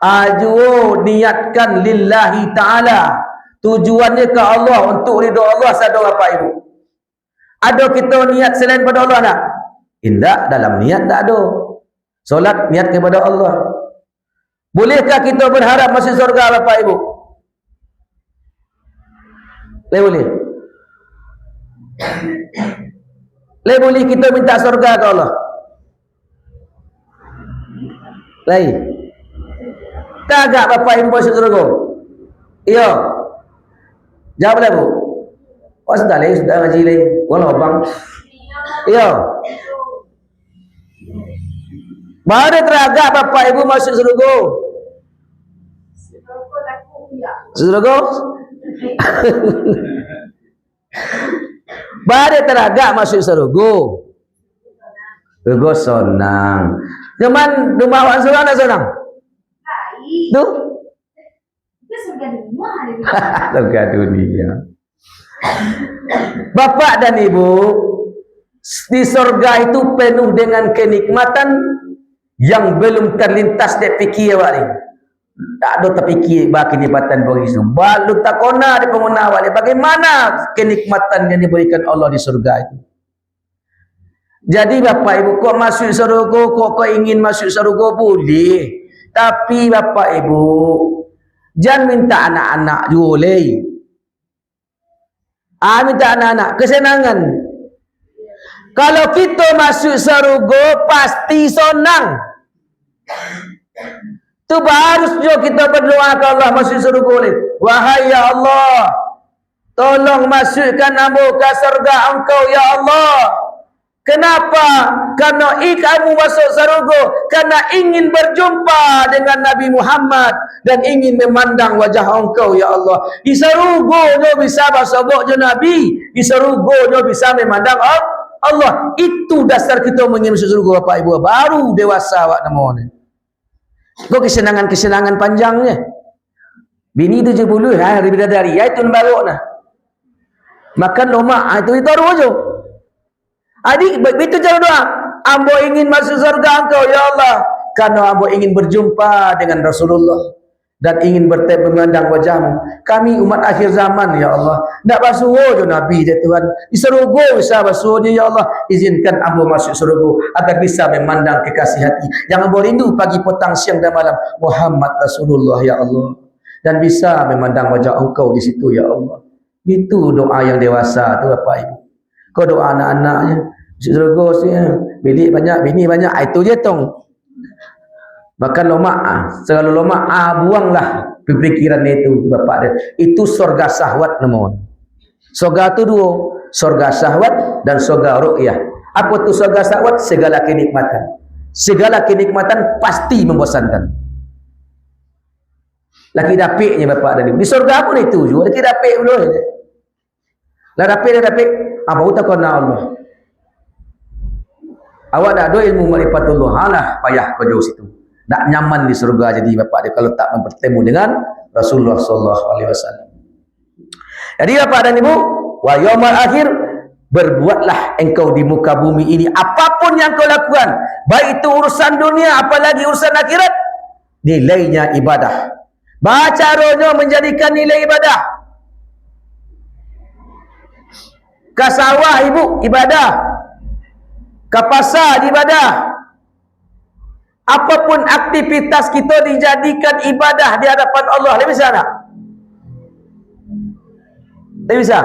Ajo niatkan lillahi taala. Tujuannya ke Allah, untuk ridha Allah saja Bapak Ibu. Ada kita niat selain pada Allah tak? Tidak, dalam niat tak ada. Solat niat kepada Allah. Bolehkah kita berharap masuk surga Bapak Ibu? Boleh. Boleh kita minta surga ke Allah? Tak agak Bapak Ibu masuk surga? Iya. Jawablah Bu. sudah leh, sudah ngaji leh. Walau bang. Iya. Baru teragak bapak ibu masuk surga. Surga? Baru teragak masuk surga. Surga senang. Cuman rumah awak surga nak senang? Tu? Surga dunia. Bapak dan ibu, di surga itu penuh dengan kenikmatan yang belum terlintas di fikir awak ni. Tak ada terfikir bah kenikmatan begitu. Balu tak kena di pengguna awak ni. Bagaimana kenikmatan yang diberikan Allah di surga itu? Jadi bapak ibu, kok masuk surga, kok ingin masuk surga boleh. Tapi bapak ibu, jangan minta anak-anak juga boleh. Minta anak-anak kesenangan. Kalau kita masuk surga pasti senang. Tu baru saja kita berdoa ke Allah masuk surga boleh. Wahai ya Allah, tolong masukkan hamba ke surga Engkau ya Allah. Kenapa? Karena kamu masuk surga karena ingin berjumpa dengan Nabi Muhammad dan ingin memandang wajah Engkau ya Allah. Di surga bisa bersabak je Nabi, di surga bisa memandang Allah. Itu dasar kita ingin masuk surga bapak ibu. Baru dewasa awak nama ni. Kau kesenangan-kesenangan panjangnya. Bini 70 hari bidadari, itu baru nah. Makan lomak itu taruh aja. Adik begitu cara doa. Ambo ingin masuk surga Engkau ya Allah karena ambo ingin berjumpa dengan Rasulullah dan ingin bertemu memandang wajahmu. Kami umat akhir zaman ya Allah, nak basuh je Nabi dia Tuhan. Di surga bisa basuh dia ya Allah. Izinkan ambo masuk surga agar bisa memandang kekasih hati yang ambo rindu pagi petang siang dan malam, Muhammad Rasulullah ya Allah, dan bisa memandang wajah Engkau di situ ya Allah. Itu doa yang dewasa tu Bapak Ibu. Kau doa anak-anaknya masuk surga sih, bilik banyak, bini banyak, itu je tong. Makan lomak, segala lomak, buanglah pikiran itu bapak dia. Itu surga syahwat namun. Surga itu dua, surga syahwat dan surga ru'yah. Apa tu surga syahwat? Segala kenikmatan. Segala kenikmatan pasti membosankan. Laki dapiknya bapak dan ibu. Di surga pun itu juga, laki dapik dulu. Lah dapik, apa utak kena Allah. Awak dah ada ilmu marifatullah, alah payah kau jauh situ. Tak nyaman di surga jadi bapak dia kalau tak bertemu dengan Rasulullah sallallahu alaihi wasallam. Jadi bapak dan ibu, wa yaumul akhir, berbuatlah engkau di muka bumi ini apapun yang kau lakukan, baik itu urusan dunia apalagi urusan akhirat, nilainya ibadah. Baca rohnya menjadikan nilai ibadah. Ke sawah ibu ibadah, ke pasar ibadah. Apapun aktivitas kita dijadikan ibadah di hadapan Allah. Dia bisa tak? Dia bisa?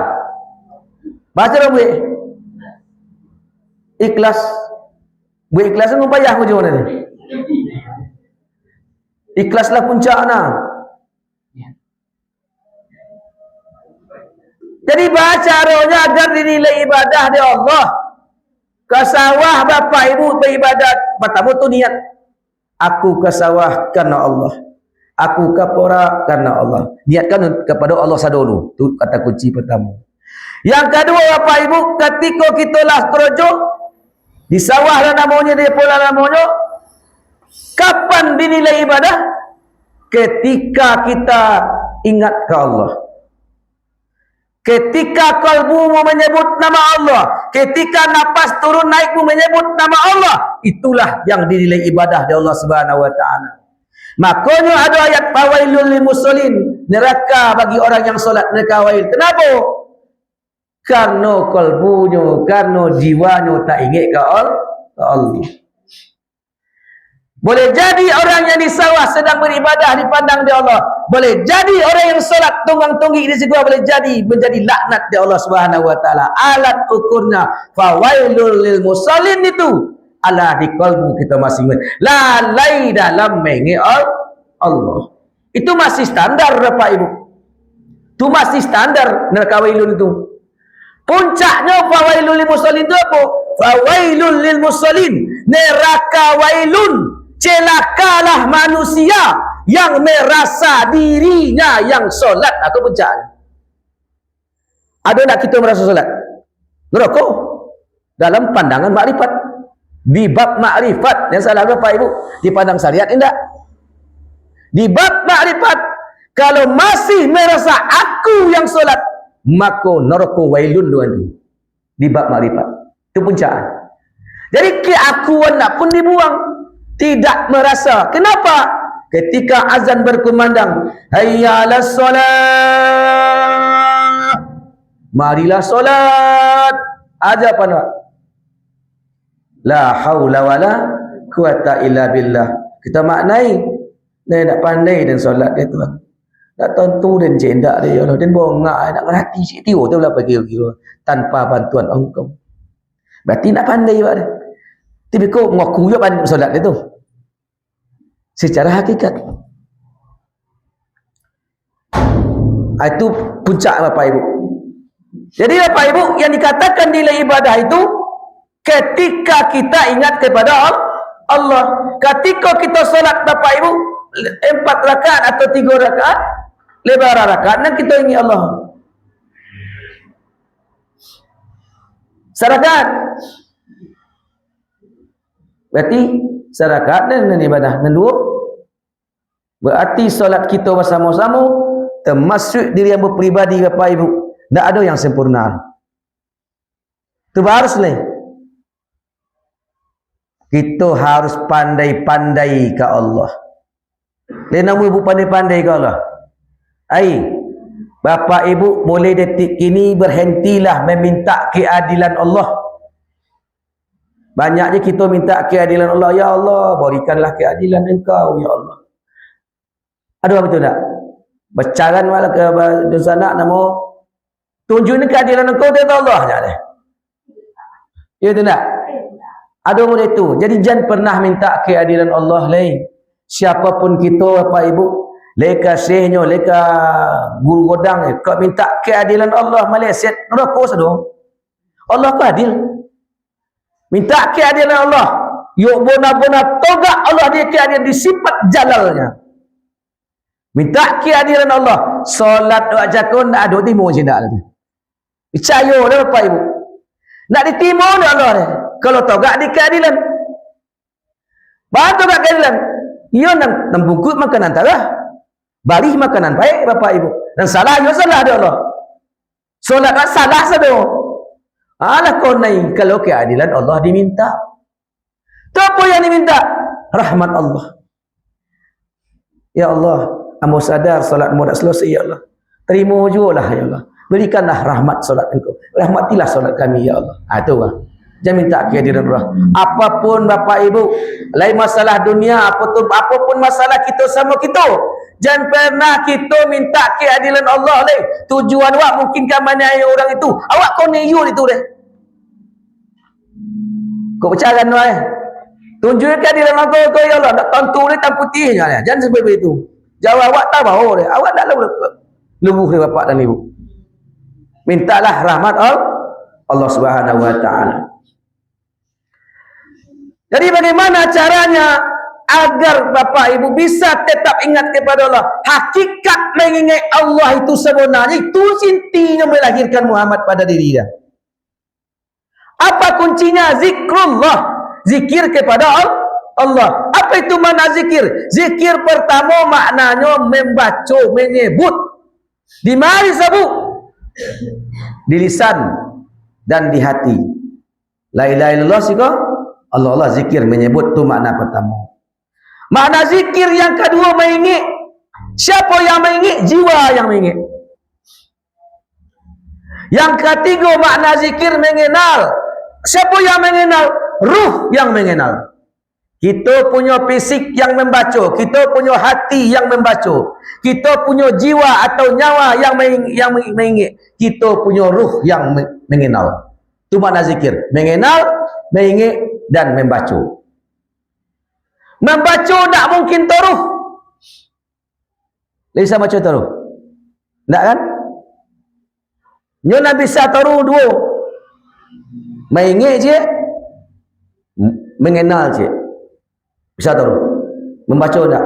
Baca dong boleh? Ikhlas. Buat ikhlas itu payah macam mana ni? Ikhlaslah puncaknya. Jadi baca rohnya agar dinilai ibadah di Allah. Ke sawah bapak ibu beribadat. Pertama tu niat. Aku ke sawah karena Allah. Aku ke pora karena Allah. Niatkan kepada Allah sadulu. Itu kata kunci pertama. Yang kedua bapak ibu, ketika kita lah kerja di sawah dan namanya, di pola namanya, kapan dinilai ibadah? Ketika kita ingat ke Allah. Ketika kalbumu menyebut nama Allah, ketika nafas turun naikmu menyebut nama Allah, itulah yang dinilai ibadah dari Allah Subhanahu wa taala. Makanya ada ayat fawailul lil musallin, neraka bagi orang yang solat, neraka wail. Kenapa? Karena kalbunya, karena jiwanya tak ingat ke Allah. Boleh jadi orang yang di sawah sedang beribadah dipandang di Allah. Boleh jadi orang yang solat tunggang-tunggi di situ, boleh jadi menjadi laknat di Allah Subhanahu wa taala. Alat ukurnya fawailul lil musallin itu ala di kalbu kita masing-masing. Lalai dalam mengenal Allah. Itu masih standar Bapak Ibu. Itu masih standar neraka wailun itu. Puncaknya fawailul lil musallin itu apa? Fawailul lil musallin, neraka wailun, celakalah manusia yang merasa dirinya yang solat. Itu puncaknya. Ada tak kita merasa solat? Neraka dalam pandangan makrifat. Di bab makrifat yang salah Bapak Ibu, di pandang syariat tidak. Di bab makrifat, kalau masih merasa aku yang solat, maka neraka wailun doang. Di bab makrifat itu puncak. Jadi keakuan nak pun dibuang, tidak merasa. Kenapa? Ketika azan berkumandang, hayya 'alas solat, marilah solat, aja apa nak? La haula wala quwata illa billah. Kita maknai dia nak pandai dan solat dia tuan. Tak tentu dan jendak dia Allah, dan bongak nak ngerti cik tiu tu lah kira-kira tanpa bantuan engkau. Berarti nak pandai buat dia. Tapi kau mengaku ya pandai solat dia tu. Secara hakikat. Itu puncak Bapak Ibu. Jadi Bapak Ibu, yang dikatakan nilai ibadah itu ketika kita ingat kepada Allah. Ketika kita solat Bapak Ibu 4 rakaat atau 3 rakaat, 5 rakaat, dan kita ingat Allah. Sarakat. Berarti sarakat dan ibadah. Dan 2. Berarti solat kita bersama-sama, termasuk diri yang berperibadi Bapak Ibu, tak ada yang sempurna. Itu harus ni. Kita harus pandai-pandai ke Allah. Lena ibu pandai-pandai ke Allah. Bapak Ibu boleh detik ini berhentilah meminta keadilan Allah. Banyaknya kita minta keadilan Allah. Ya Allah, berikanlah keadilan Engkau, ya Allah. Ada apa betul tak? Bercaran malah ke sana nama tunjukkan keadilan Engkau dari Allah saja. Ya betul tak? Ada orang itu. Jadi jangan pernah minta keadilan Allah lain. Siapapun kita Bapak Ibu, leka syekhnya, leka guru godang, kau minta keadilan Allah Malaysia, neraka sado. Allah ku adil. Minta keadilan Allah. Yuk bona-bona togak Allah dia keadilan di sifat jalalnya. Minta keadilan Allah. Solat wajah kau nak ada timur je tak ada. Percaya dah Bapak Ibu. Nak ditimur dah Allah dia. Kalau togak di keadilan. Bantu togak keadilan. Ia nak bungkut makanan tarah. Balik makanan baik Bapak Ibu. Dan salah, ia salah dia Allah. Solat salah saja. Alah kau naik kalau keadilan Allah diminta. Itu apa yang diminta? Rahmat Allah. Ya Allah, amba sadar solat mu dah selesai ya Allah. Terima jugalah ya Allah. Berikanlah rahmat solat Engkau. Rahmatilah solat kami ya Allah. Itu lah. Jangan minta kehadiran Allah. Apapun Bapak Ibu, lain masalah dunia, apapun masalah kita sama kita, jangan pernah kita minta keadilan Allah lain. Tujuan awak mungkin kan maniaya orang itu. Awak kau neyul itu deh. Kau bercakap tu tunjukkan keadilan Allah kau ya Allah. Tak tentu ni tak putihnya. Jangan seperti itu. Jawab awak tak bawa deh. Awak tak lebuh dari Bapak dan Ibu. Mintalah rahmat Allah Subhanahu wa taala. Jadi bagaimana caranya agar Bapak Ibu bisa tetap ingat kepada Allah? Hakikat mengingat Allah itu sebenarnya itu intinya melahirkan Muhammad pada diri dia. Apa kuncinya? Zikrullah. Zikir kepada Allah. Apa itu makna zikir? Zikir pertama maknanya membaca, menyebut. Di mana disebut? Di lisan dan di hati. La ilaha illallah sika Allah Allah zikir menyebut tu makna pertama. Makna zikir yang kedua mengingat. Siapa yang mengingat? Jiwa yang mengingat. Yang ketiga makna zikir mengenal. Siapa yang mengenal? Ruh yang mengenal. Kita punya fisik yang membaca, kita punya hati yang membaca, kita punya jiwa atau nyawa yang mengingat, kita punya ruh yang mengenal. Itu makna zikir. Mengenal, mengingat dan membaca. Membaca tak mungkin taruh. Bisa baca taruh? Tak kan? Nyo nak bisa taruh dua. Maingat je, mengenal je. Bisa taruh. Membaca tak?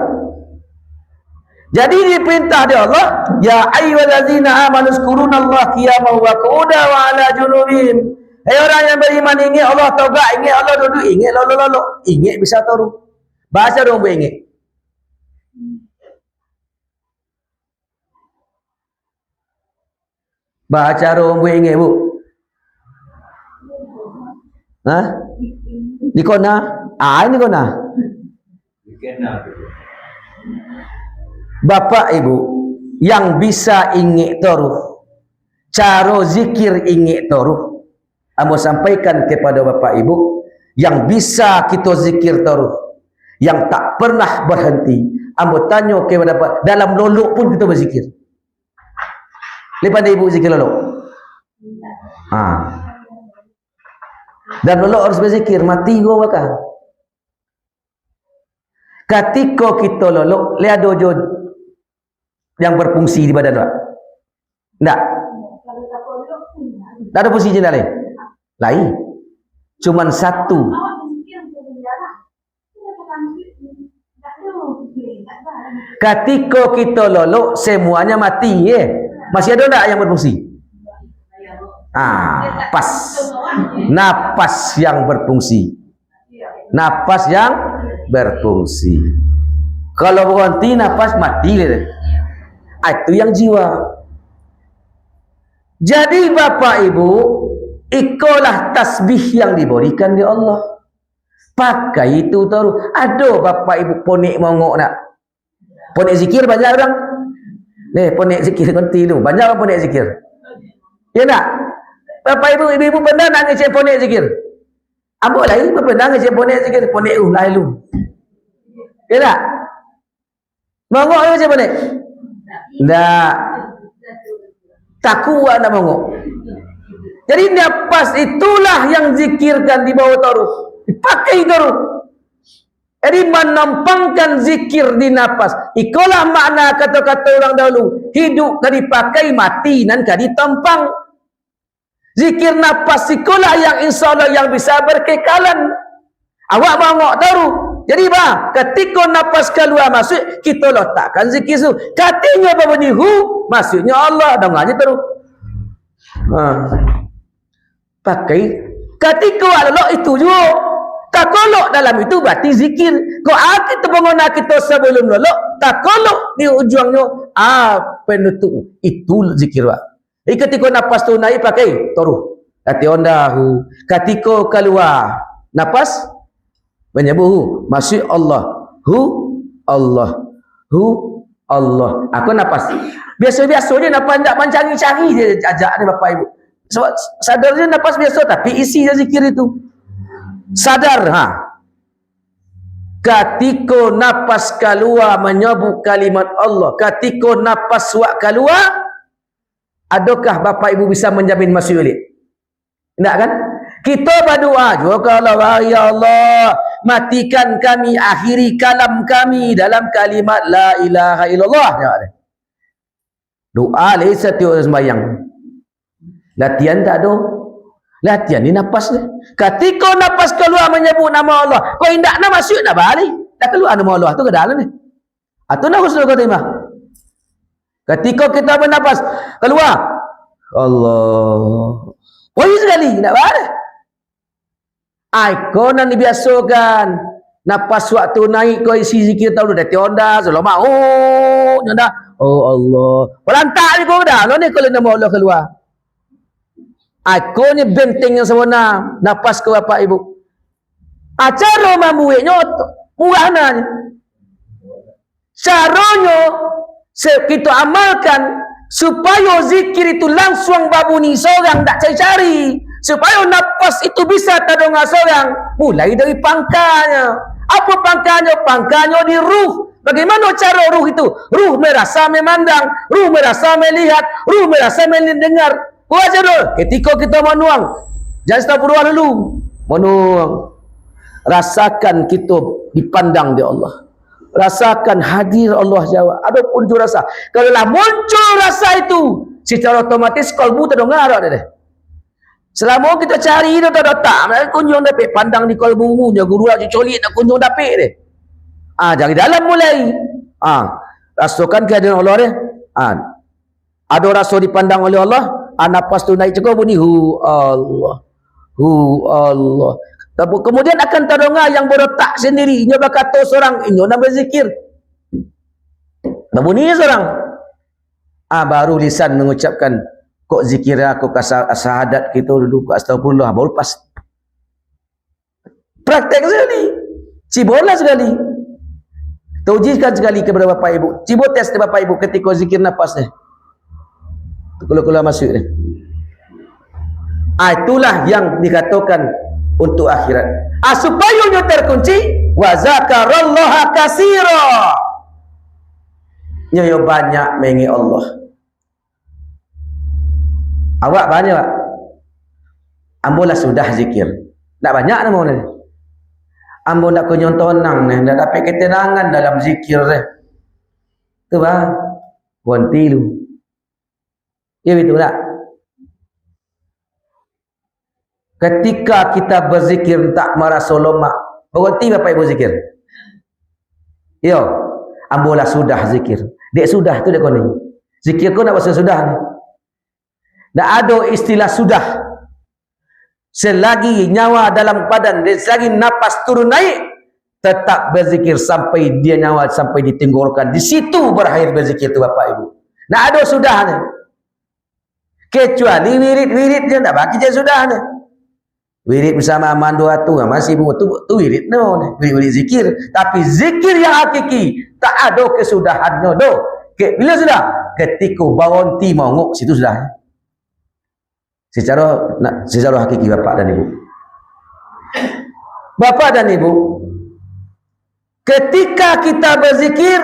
Jadi diperintah dia Allah, ya ayyuhallazina amanu zkurunallaha qiyaman wa qu'udan wa 'ala junubihim. Hai orang yang beriman, ingat Allah, tegak ingat Allah, duduk ingat lalu-lalu. Ingat bisa taruh. Bahasa dong ingat. Baca dong ingat bu. Hah? Di kona? Ah, ini kona. Bapak Ibu yang bisa ingat taruh, cara zikir ingat taruh, ambo sampaikan kepada Bapak Ibu yang bisa kita zikir taruh, yang tak pernah berhenti. Ambo tanya kepada Bapak, dalam lolok pun kita berzikir. Lepas Ibu zikir lolok. Dan lolok harus berzikir, mati gua bakal. Ketika kita lolok, lihat dojo yang berfungsi di badan tak? Tak. Tak ada fungsi jenis lain. Lain. Cuman satu. Ketika kita lolok, semuanya mati. Masih ada tak yang berfungsi? Pas. Napas yang berfungsi. Napas yang berfungsi. Kalau berhenti napas mati. Itu yang jiwa. Jadi Bapak Ibu, ikulah tasbih yang diberikan di Allah. Pakai itu taruh. Ada Bapak Ibu ponik mongok nak. Ponik zikir banyak orang. Ponik zikir nanti tu. Banyak orang ponik zikir. Ya tak? Bapak Ibu, ibu-ibu pernah nak ngecek ponik zikir? Ambo lain pernah ngecek ponik zikir. Ponik lalu. Ya tak? Mongok ngecek ponik? Tak. Tak kuat nak mongok. Jadi napas itulah yang zikirkan di bawah taruh. Dipakai taruh. Jadi menampangkan zikir di napas. Ikulah makna kata-kata orang dahulu. Hidup kan dipakai, mati nan kan ditampang. Zikir napas ikulah yang insyaAllah yang bisa berkekalan. Awak mongok taruh. Jadi ketika napas keluar masuk, kita letakkan zikir itu. Katanya apa bunyi hu, maksudnya Allah. Dengarnya terus. Pakai. Ketika Allah itu juga. Tak kolok dalam itu berarti zikir. Kalau kita pengguna kita sebelum lolok, tak kolok di ujungnya. Penutup. Itu zikir. Ketika napas tu naik pakai taruh. Kati-ondahu. Ketika keluar napas, menyebut masih Allah. Allah. Allah. Aku napas. Biasa-biasa dia napas tak mencari-cari dia ajak ni Bapak Ibu. Sebab sadarnya napas biasa tapi isi dia zikir itu. Sadar Ketika napas keluar menyebut kalimat Allah. Ketika napas wak keluar, adakah Bapak Ibu bisa menjamin masuk balik? Tak kan? Kita berdoa juga kalau ya Allah, matikan kami, akhiri kalam kami dalam kalimat la ilaha illallah. Doa leh setiap sembahyang. Latihan tak ada. Latihan ni napas ni. Ketika napas keluar menyebut nama Allah, kau hendak nak masuk nak balik. Dah keluar nama Allah tu ke dalam ni. Atau nak husnul khatimah. Ketika kita bernapas keluar Allah. Poin sekali nak balik. Kau nak dibiasakan napas waktu naik kau isi zikir tahu dah tionda selama nyoda Allah. Pelantak ni kau dah. Lo ni kalau nama Allah keluar. Aku ni benteng yang sebenar. Napas ke Bapak Ibu. Cara membuatnya murahnya. Caranya kita amalkan supaya zikir itu langsung babuni seorang tak cari-cari. Supaya napas itu bisa terdengar seorang. Mulai dari pangkalnya. Apa pangkalnya? Pangkalnya di ruh. Bagaimana cara ruh itu? Ruh merasa memandang. Ruh merasa melihat. Ruh merasa mendengar. Wajar dulu. Ketika kita menuang, jangan stop berdoa dulu. Menuang. Rasakan kita dipandang di Allah. Rasakan hadir Allah jawab. Adapun tu rasa. Kalau lah muncul rasa itu, secara otomatis kalbu terdengar dah. Selama kita cari dia tak nak kunjung dapat pandang di kalbu nya guru aja colik nak kunjung dapat dia. Dari dalam mulai. Rasakan kehadiran Allah dia. Ada rasa dipandang oleh Allah, nafas tu naik cukup bunyi hu Allah. Hu Allah. Tapi kemudian akan terdengar yang berletak sendiri. Inya berkata seorang, inya nak berzikir. Bunyi seorang. Baru lisan mengucapkan, kok zikir aku syahadat kita duduk astagfirullah baru pas. Praktek sekali. Cibola sekali. Taujikan sekali kepada Bapak Ibu. Cibo tes Bapak Ibu ketika zikir nafas ni. Keluar masuk ni. Itulah yang dikatakan untuk akhirat. Supaya nyo terkunci wa zakarallaha katsira. Nyo banyak mengingat Allah. Awak banyak tak? Ambolah sudah zikir. Tak banyak nama ni. Ambo nak kunjung tonang ni, nak dapat ketenangan dalam zikir ni. Tu bah, berhenti lu. Ya betul tak? Ketika kita berzikir tak merasa lemak, berhenti Bapak Ibu zikir. Yo, ambolah sudah zikir. Dek sudah tu dek kau ni. Zikir kau nak bahasa sudah ni. Tak ada istilah sudah. Selagi nyawa dalam badan, selagi napas turun naik, tetap berzikir sampai dia nyawa sampai ditenggorokan. Di situ berakhir berzikir tu Bapak Ibu. Tak ada sudah ni. Kecuali wirid-wirid dia tak bagi je sudah ni. Wirid bersama mandu tu masih tu wirid no ni. Wirid zikir, tapi zikir yang hakiki tak ada kesudahannya doh. Bila sudah? Ketika berhenti mongok situ sudah. Secara hakiki Bapak dan Ibu. Bapak dan Ibu, ketika kita berzikir,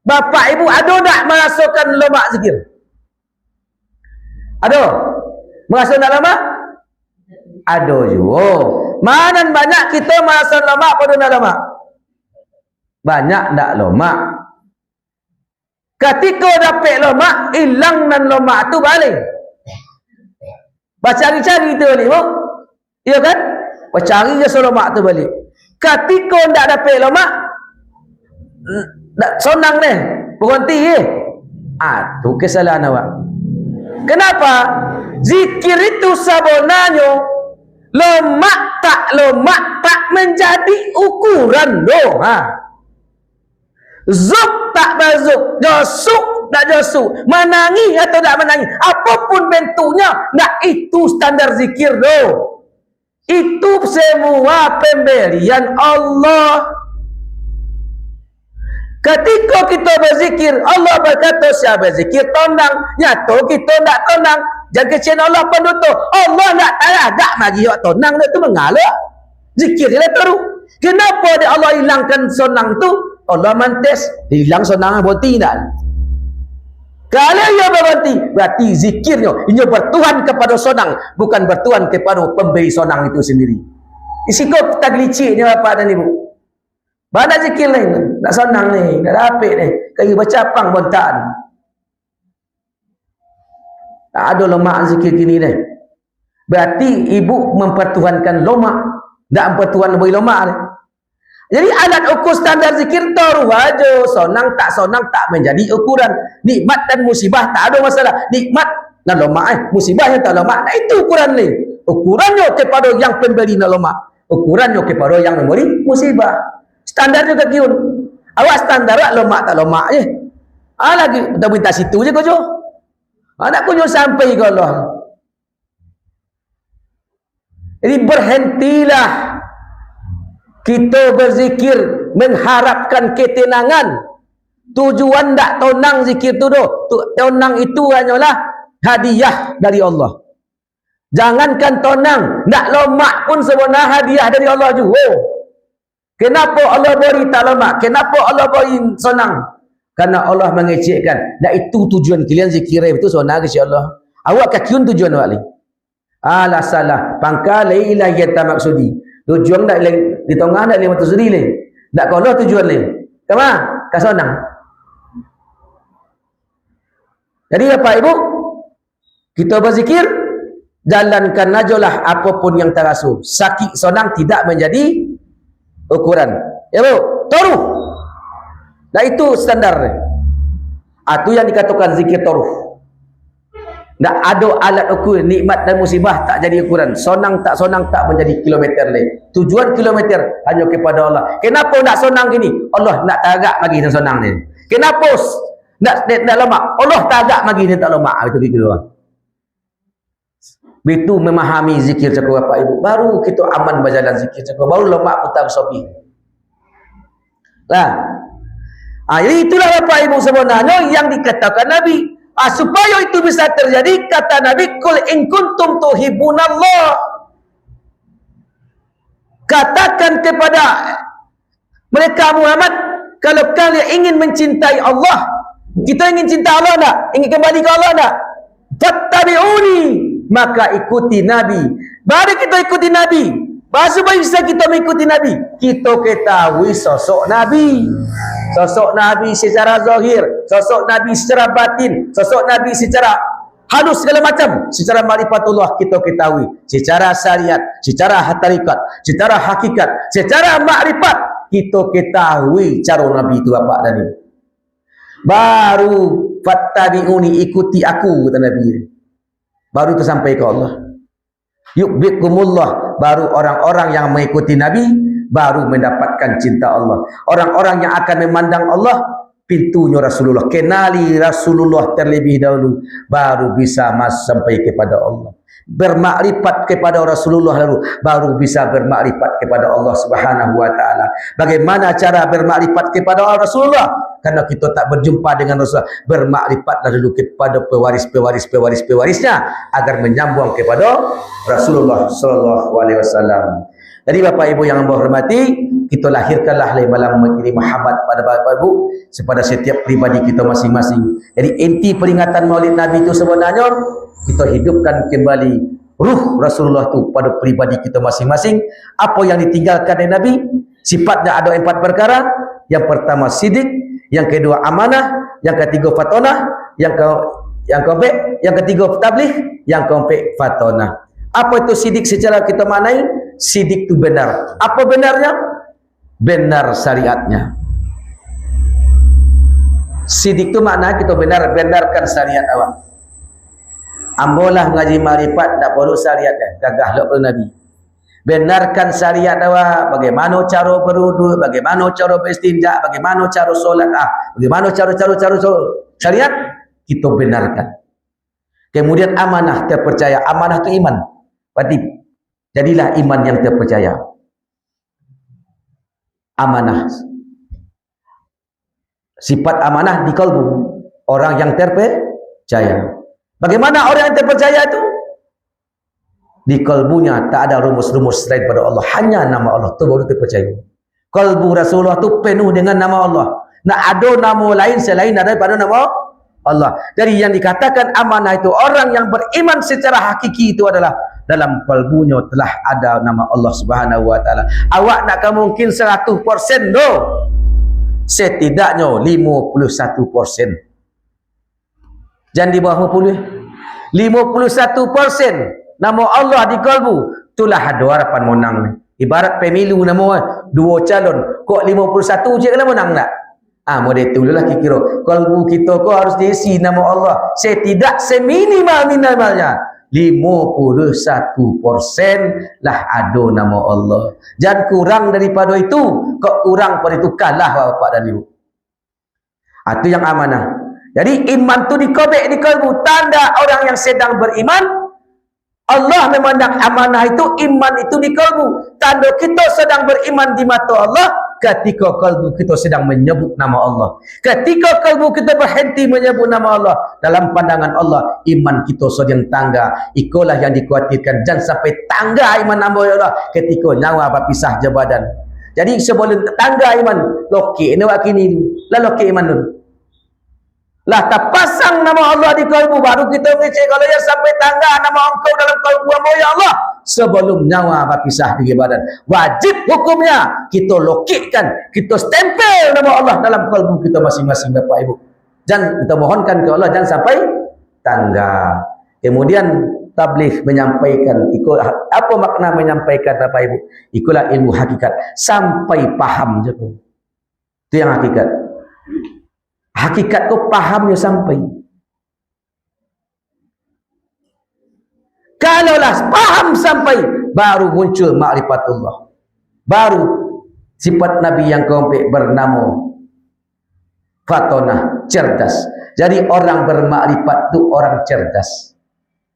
Bapak Ibu ada tak merasakan lemak zikir? Ada? Merasakan lemak? Ada juga. Mana banyak kita merasa lemak pada nak lemak? Banyak tak lemak? Ketika dapat lemak, hilang dan lemak tu balik. Cari-cari tu balik, iya kan? Cari je lemak tu balik. Ketika tak dapat lemak, sonang ni, berhenti je. Tu kesalahan awak. Kenapa? Zikir itu sebenarnya lemak tak menjadi ukuran doh. Zuk tak berzuk, josuk tak josuk, menangi atau tak menangi, apapun bentuknya, nak itu standar zikir doh. Itu semua pemberian Allah. Ketika kita berzikir, Allah berkata siapa berzikir tonang, nyata kita tak tonang. Jangan kecil Allah penutup. Allah nak agak bagi awak tonang tu mengalah. Zikir dia terus. Kenapa dia Allah hilangkan sonang tu? Allah mantes, hilang sonang berhenti tak? Kalau ia berhenti, berarti zikirnya ia bertuhan kepada sonang, bukan bertuhan kepada pemberi sonang itu sendiri. Isikop tak liciknya Bapak dan Ibu. Banyak zikir lain, nak sonang ni, nak rapik ni, kayu bercapang bontaan. Tak ada lemak zikir kini ni. Berarti ibu mempertuhankan lemak, tak mempertuhan beri lemak ni. Jadi alat ukur standar zikir taruh aja, sonang tak menjadi ukuran. Nikmat dan musibah tak ada masalah. Nikmat dan lemak musibah yang tak lemak, nah itu ukuran ni. Ukurannya kepada yang pemberi nak lemak, ukurannya kepada yang memberi musibah. Standarnya ke kiun. Awak standar lemak tak lemak je. Lagi kita minta situ je kau jo. Nak kunjung sampai ke Allah. Jadi berhentilah kita berzikir mengharapkan ketenangan. Tujuan tak tonang zikir tu doh. Tonang itu hanyalah hadiah dari Allah. Jangankan tonang, nak lemak pun sebenarnya hadiah dari Allah juga. Kenapa Allah beri tak lemak? Kenapa Allah beri sonang? Karena Allah mengecekkan. Dan itu tujuan kalian zikir itu sonang ke Allah. Awak kakiun tujuan awak ni. Alah salah. Pangkal ilah yang tak maksudi. Tujuan tak di tengah tak lima tu sendiri ni. Tak kalau tujuan ni. Kama? Kasonang. Jadi Bapak Ibu, Kita berzikir, jalankan ajalah apapun yang terasu. Sakit sonang tidak menjadi ukuran. Ya bu, taruh. Nah itu standarnya. Itu yang dikatakan zikir taruh. Tak ada alat ukur nikmat dan musibah tak jadi ukuran. Sonang tak menjadi kilometer le. Tujuan kilometer hanya kepada Allah. Kenapa nak sonang gini? Allah nak tagak bagi dan sonang ni. Kenapa nak lemak? Allah tagak bagi dan tak lemak. Itu gitu doang. Begitu memahami zikir cakap Bapak Ibu, baru kita aman berjalan zikir cakap, baru lemak putar sopi. Lah. Jadi itulah Bapak Ibu sebenarnya yang dikatakan Nabi. Supaya itu bisa terjadi, kata Nabi, Qul in kuntum tuhibbunallah. Katakan kepada mereka Muhammad, kalau kalian ingin mencintai Allah, kita ingin cinta Allah tak? Ingin kembali ke Allah tak? Fattabi'uni, maka ikuti Nabi. Baru kita ikuti Nabi. Supaya bisa kita mengikuti Nabi, kita ketahui sosok Nabi. Sosok Nabi secara zahir, sosok Nabi secara batin, sosok Nabi secara halus segala macam. Secara ma'rifatullah kita ketahui, secara syariat, secara tarikat, secara hakikat, secara ma'rifat kita ketahui cara Nabi itu apa dan Ibu. Baru fattabi'uni, ikuti aku, kata Nabi. Baru itu sampai ke Allah. Yuhibbukumullah, baru orang-orang yang mengikuti Nabi baru mendapatkan cinta Allah. Orang-orang yang akan memandang Allah, pintunya Rasulullah. Kenali Rasulullah terlebih dahulu, baru bisa masuk sampai kepada Allah. Bermakrifat kepada Rasulullah lalu, baru bisa bermakrifat kepada Allah Subhanahu wa taala. Bagaimana cara bermakrifat kepada Rasulullah? Karena kita tak berjumpa dengan Rasulullah, bermakrifat dulu kepada pewaris-pewarisnya agar menyambung kepada Rasulullah sallallahu alaihi wasallam. Jadi Bapak Ibu yang hormati, kita lahirkanlah malam ini mahabbat pada Bapak Ibu kepada setiap pribadi kita masing-masing. Jadi inti peringatan Maulid Nabi itu sebenarnya kita hidupkan kembali ruh Rasulullah itu pada pribadi kita masing-masing. Apa yang ditinggalkan oleh Nabi, sifatnya ada 4 perkara. Yang pertama sidik, yang kedua amanah, yang ketiga fatonah, yang keempat, yang ketiga tabligh, yang keempat fatonah. Apa itu sidik secara kita maknai? Sidik itu benar. Apa benarnya? Benar syariatnya. Sidik itu maknanya kita benarkan syariat awak. Ambolah ngaji marifat tak perlu syariatnya, gagah lah perlu Nabi. Benarkan syariat awak, bagaimana cara berwudu, bagaimana cara beristinja, bagaimana cara solat, bagaimana cara syariat kita benarkan. Kemudian amanah terpercaya, amanah itu iman. Berarti jadilah iman yang terpercaya. Amanah. Sifat amanah di kalbu orang yang terpercaya. Bagaimana orang yang terpercaya itu? Di kalbunya tak ada rumus-rumus selain pada Allah, hanya nama Allah itu baru terpercaya. Kalbu Rasulullah itu penuh dengan nama Allah. Nak ada nama lain selain daripada nama Allah. Jadi yang dikatakan amanah itu orang yang beriman secara hakiki itu adalah dalam kalbunya telah ada nama Allah Subhanahu wa taala. Awak nak mungkin 100% do. Setidaknya 51%. Jangan di bawah 50. 51% nama Allah di kalbu, itulah ada harapan menang. Ibarat pemilu nama 2 calon, kok 51 je kena menang tak? Model tu lah kira kalbu kita kok harus diisi nama Allah setidak seminimal-minimalnya 51% lah ada nama Allah. Jangan kurang daripada itu. Kok kurang pada itu kalah Bapak dan Ibu. Itu yang amanah. Jadi iman tu dikobek di kalbu. Tanda orang yang sedang beriman, Allah memandang amanah itu, iman itu di kalbu. Tanda kita sedang beriman di mata Allah ketika kalbu kita sedang menyebut nama Allah. Ketika kalbu kita berhenti menyebut nama Allah, dalam pandangan Allah, iman kita sedang tangga. Itulah yang dikhawatirkan. Jangan sampai tangga iman nama Allah ketika nyawa berpisah je badan. Jadi sebelum tangga iman, lokek ni wakini dulu. Lah lokek iman dulu. Lah tak pasang nama Allah di kalbu, baru kita ngecek kalau yang sampai tangga nama engkau dalam kalbu hamba ya Allah sebelum nyawa berpisah di badan. Wajib hukumnya kita lokikkan, kita stempel nama Allah dalam kalbu kita masing-masing Bapak Ibu. Dan kita mohonkan ke Allah jangan sampai tangga. Kemudian tabligh menyampaikan, ikut apa makna menyampaikan Bapak Ibu? Ikulah ilmu hakikat sampai paham je tu. Itu yang hakikat. Hakikat tu pahamnya sampai. Kalaulah paham sampai, baru muncul ma'rifatullah. Baru sifat Nabi yang keempat bernama fatonah, cerdas. Jadi orang bermakrifat tu orang cerdas.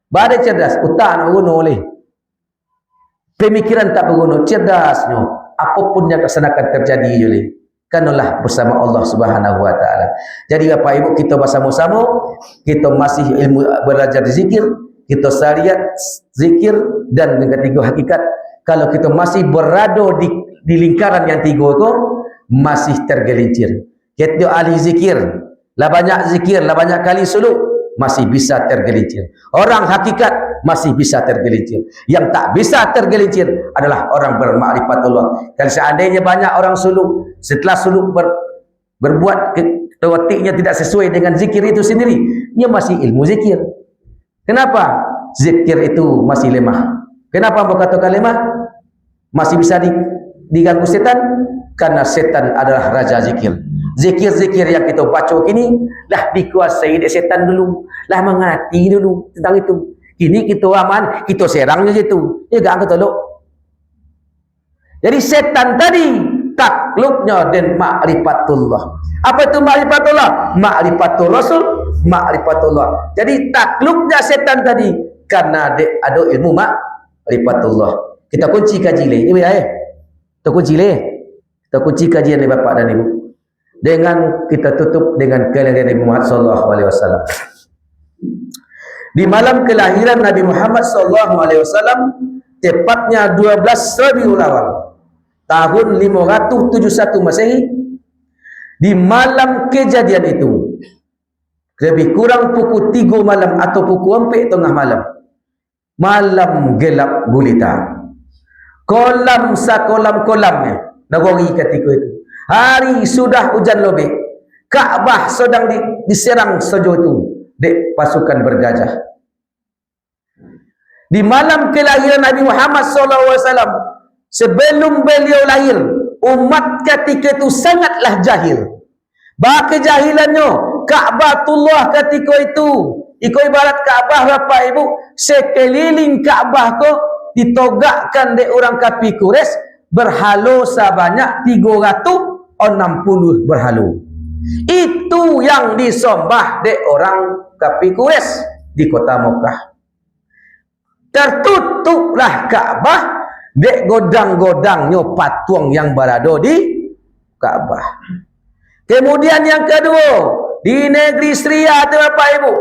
Badai cerdas, utak nak berguna oleh. Pemikiran tak berguna, cerdasnya. Apapun yang kesanakan terjadi oleh. Kanulah bersama Allah Subhanahu Wa Taala. Jadi Bapak Ibu, kita bersama-sama, kita masih ilmu belajar zikir, kita syariat zikir dan yang ketiga hakikat. Kalau kita masih berada di lingkaran yang tiga itu, masih tergelincir. Kita ahli zikir, lah banyak zikir, lah banyak kali suluk, masih bisa tergelincir. Orang hakikat masih bisa tergelincir. Yang tak bisa tergelincir adalah orang bermakrifatullah. Kalau seandainya banyak orang suluk, setelah suluk berbuat kewatiknya tidak sesuai dengan zikir itu sendiri, ia masih ilmu zikir. Kenapa? Zikir itu masih lemah. Kenapa berkatakan lemah? Masih bisa diganggu setan? Karena setan adalah raja zikir. Zikir-zikir yang kita baca kini lah dikuasai oleh setan dulu, lah mengerti dulu tentang itu. Kini kita aman, kita serangnya gitu. Ya gak angkat tolok. Jadi setan tadi takluknya dan ma'rifatullah. Apa itu ma'rifatullah? Ma'rifatul Rasul, ma'rifatullah. Jadi takluknya setan tadi karena ada ilmu ma'rifatullah. Kita kunci kaji le. Ini kita kunci le. Kita kunci kajian dari Bapak dan Ibu. Dengan kita tutup dengan kelahiran Nabi Muhammad sallallahu alaihi wasallam. Di malam kelahiran Nabi Muhammad sallallahu alaihi wasallam, tepatnya 12 Rabiul Awal tahun 571 Masehi, di malam kejadian itu, lebih kurang pukul 3 malam atau pukul 4 tengah malam, malam gelap gulita, kolam sakolam-kolamnya negeri ketika itu. Hari sudah hujan lebih, Kaabah sedang diserang saja itu dek pasukan bergajah. Di malam kelahiran Nabi Muhammad SAW, sebelum beliau lahir, umat ketika itu sangatlah jahil. Bah kejahilannya, Ka'batullah ketika itu, ikut ibarat Kaabah Bapak Ibu, sekeliling Kaabah ko ditogakkan dek orang kafir Quraisy berhala sebanyak 360 berhala. Itu yang disembah dek orang kafir Quraisy di kota Mekah. Tertutuplah Kaabah dek godang-godangnya patung yang berada di Kaabah. Kemudian yang kedua, di negeri Syria itu Bapak Ibu,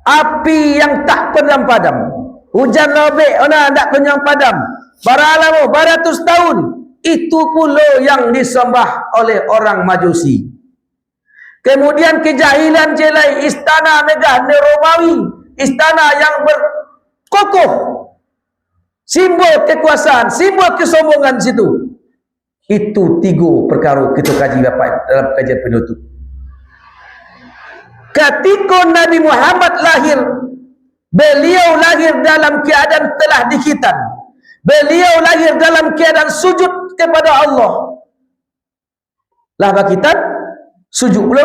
api yang tak pernah padam. Hujan lebih, tak pernah padam. Bara 100 tahun. Itu pula yang disembah oleh orang Majusi. Kemudian kejahilan jelai istana megah Romawi, istana yang berkokoh, simbol kekuasaan, simbol kesombongan situ. Itu 3 perkara kita kaji Bapak dalam kajian penutup. Ketika Nabi Muhammad lahir, beliau lahir dalam keadaan telah dikhitan. Beliau lahir dalam keadaan sujud kepada Allah. Lah bakitan sujud pula.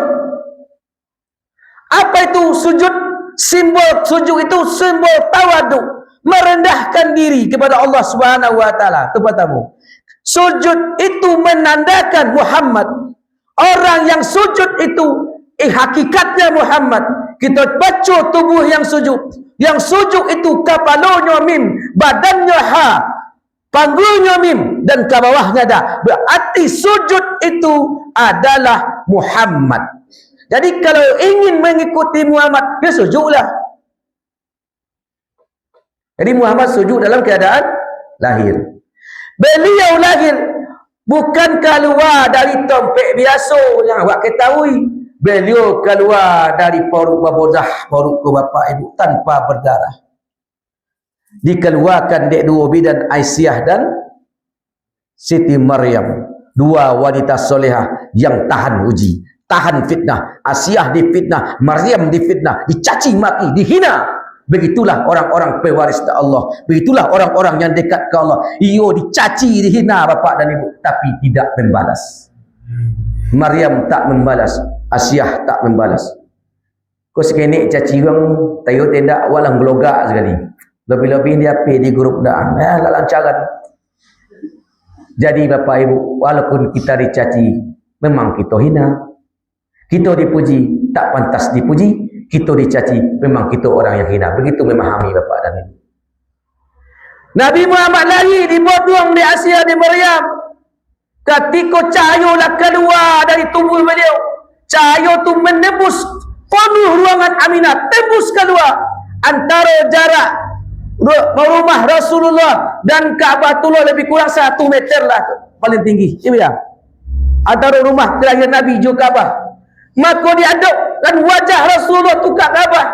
Apa itu sujud? Simbol sujud itu simbol tawadu, merendahkan diri kepada Allah Subhanahu wa taala. Itu pertama. Sujud itu menandakan Muhammad. Orang yang sujud itu hakikatnya Muhammad. Kita baca tubuh yang sujud. Yang sujud itu kepalanya mim, badannya ha, panggulnya mim, dan ke bawahnya dah. Berarti sujud itu adalah Muhammad. Jadi kalau ingin mengikuti Muhammad, dia sujudlah. Jadi Muhammad sujud dalam keadaan lahir. Beliau lahir bukan keluar dari tompek biasa yang awak ketahui. Beliau keluar dari perut babozah, perut ke Bapak Ibu tanpa berdarah. Dikeluarkan dek 2 bidan, Aisyah dan Siti Maryam, 2 wanita solehah yang tahan uji, tahan fitnah. Aisyah difitnah, Maryam difitnah, dicaci maki, dihina. Begitulah orang-orang pewaris Allah. Begitulah orang-orang yang dekat ke Allah. Iyo dicaci, dihina bapak dan ibu, tapi tidak membalas. Maryam tak membalas, Asyah tak membalas. Kau sekenik caci orang, tayo tidak walang gelogak sekali. Lebih-lebih dia pergi di grup dah. Agak lancaran. Jadi bapak ibu, walaupun kita dicaci, memang kita hina. Kita dipuji, tak pantas dipuji. Kita dicaci, memang kita orang yang hina. Begitu memahami bapak dan ibu. Nabi Muhammad lagi dibodong di Asia di Maryam. Ketika cahaya keluar dari tubuh beliau, cahaya tu menembus penuh ruangan Aminah, tembus keluar antara jarak rumah Rasulullah dan Ka'batullah lebih kurang 1 meter lah paling tinggi. Ya, antara rumah kelahiran Nabi juga Ka'bah. Maka diadukkan wajah Rasulullah tu kat Ka'bah,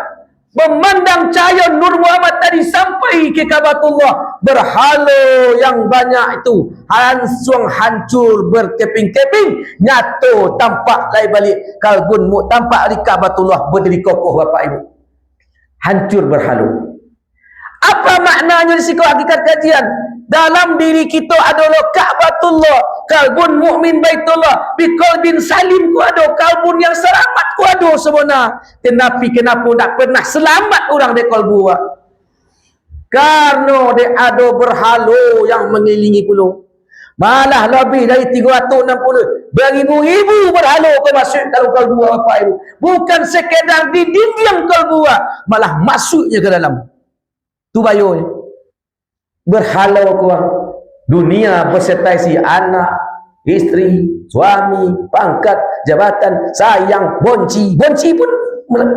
memandang cahaya Nur Muhammad tadi sampai ke Ka'batullah. Berhala yang banyak itu langsung hancur berkeping-keping, nyata tampak lai balik kalbun tampak di Ka'batullah berdiri kokoh bapak ibu. Hancur berhala. Apa maknanya di situ hakikat kajian? Dalam diri kita adalah Ka'batullah, kalbun mukmin Baitullah, biqalbin salim ku ada, kalbun yang selamat ku ada sebenarnya. Kenapa tak pernah selamat orang di kalbu? Karena dia ada berhala yang mengelilingi puluh. Malah lebih dari 360 beribu-ribu berhala kau masuk dalam kalbu bapak ibu. Bukan sekedar di dinding kalbu, malah masuknya ke dalam. Tu bayo berhala kuah dunia bersertai si anak, isteri, suami, pangkat, jabatan, sayang, bonci pun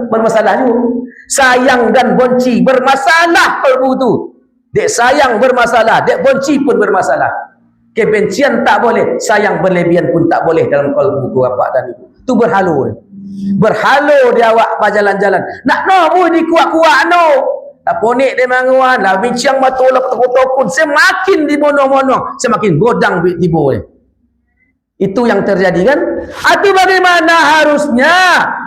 bermasalah juga. Sayang dan bonci bermasalah kalbu tu. Dek sayang bermasalah, dek bonci pun bermasalah. Kebencian tak boleh, sayang berlebihan pun tak boleh dalam kalbu ku bapak dan ibu. Tu berhala. Berhala dia awak berjalan-jalan. Nak no di kuat-kuat no. Ponik dia manguan lah, bincang matu lah takut-takut, semakin dimono-mono, semakin godang tiba ni. Itu yang terjadi kan? Itu bagaimana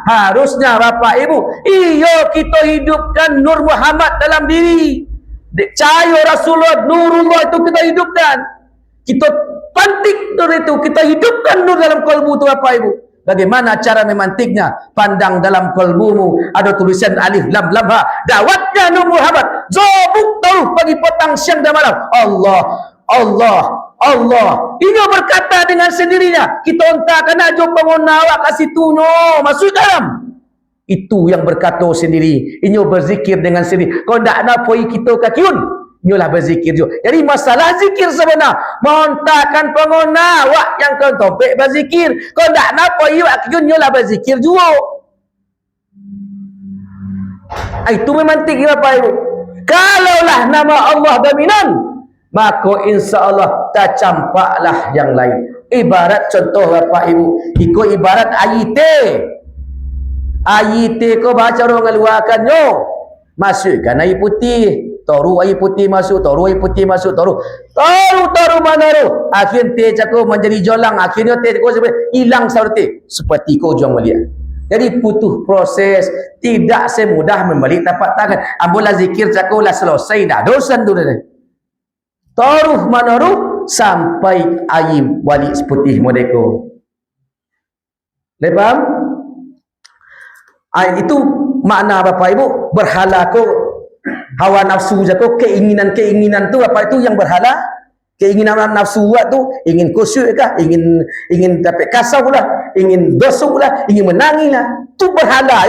harusnya bapak ibu, iyo kita hidupkan Nur Muhammad dalam diri, cahaya Rasulullah, Nurullah itu kita hidupkan, kita pantik nur itu, kita hidupkan nur dalam kalbu itu bapak ibu. Bagaimana cara memantiknya? Pandang dalam kalbumu ada tulisan alif lam lam ha, dawatnya Nur Muhammad, zobuk taruh pagi petang siang dan malam, Allah Allah Allah. Ini berkata dengan sendirinya, kita entahkan aja pengguna awak kasih tuno masuk dalam. Itu yang berkata sendiri. Ini berzikir dengan sendiri. Kau tak nak poi kita kakiun, inilah berzikir juga. Jadi masalah zikir sebenar, montakan pengguna awak yang kau topik berzikir. Kau tak nak poi kakiun, inilah berzikir juga. Itu memantik bapak ibu. Kalaulah nama Allah dominan, maka insya-Allah tak campaklah yang lain. Ibarat contoh bapak ibu, ikut ibarat ayit. Ayit kau baca orang ngeluarkannya, masukkan air putih, taruh air putih masuk, taruh air putih masuk, taruh mana tu, akhir teh cakap menjadi jolang, akhirnya teh kau hilang seperti kau juang balik. Jadi butuh proses, tidak semudah membalik tapak tangan. Ambolah zikir cakap lah selesai dah dosan tu dah. Taruh manaruh sampai air balik seputih modeko. Faham? Itu makna bapak ibu. Berhala ko, hawa nafsu jako, keinginan tu apa itu yang berhala? Keinginan nafsu tu, ingin khusyuk kah, ingin dapat kasau lah, ingin dosuk lah, ingin menangis lah. Itu berhala.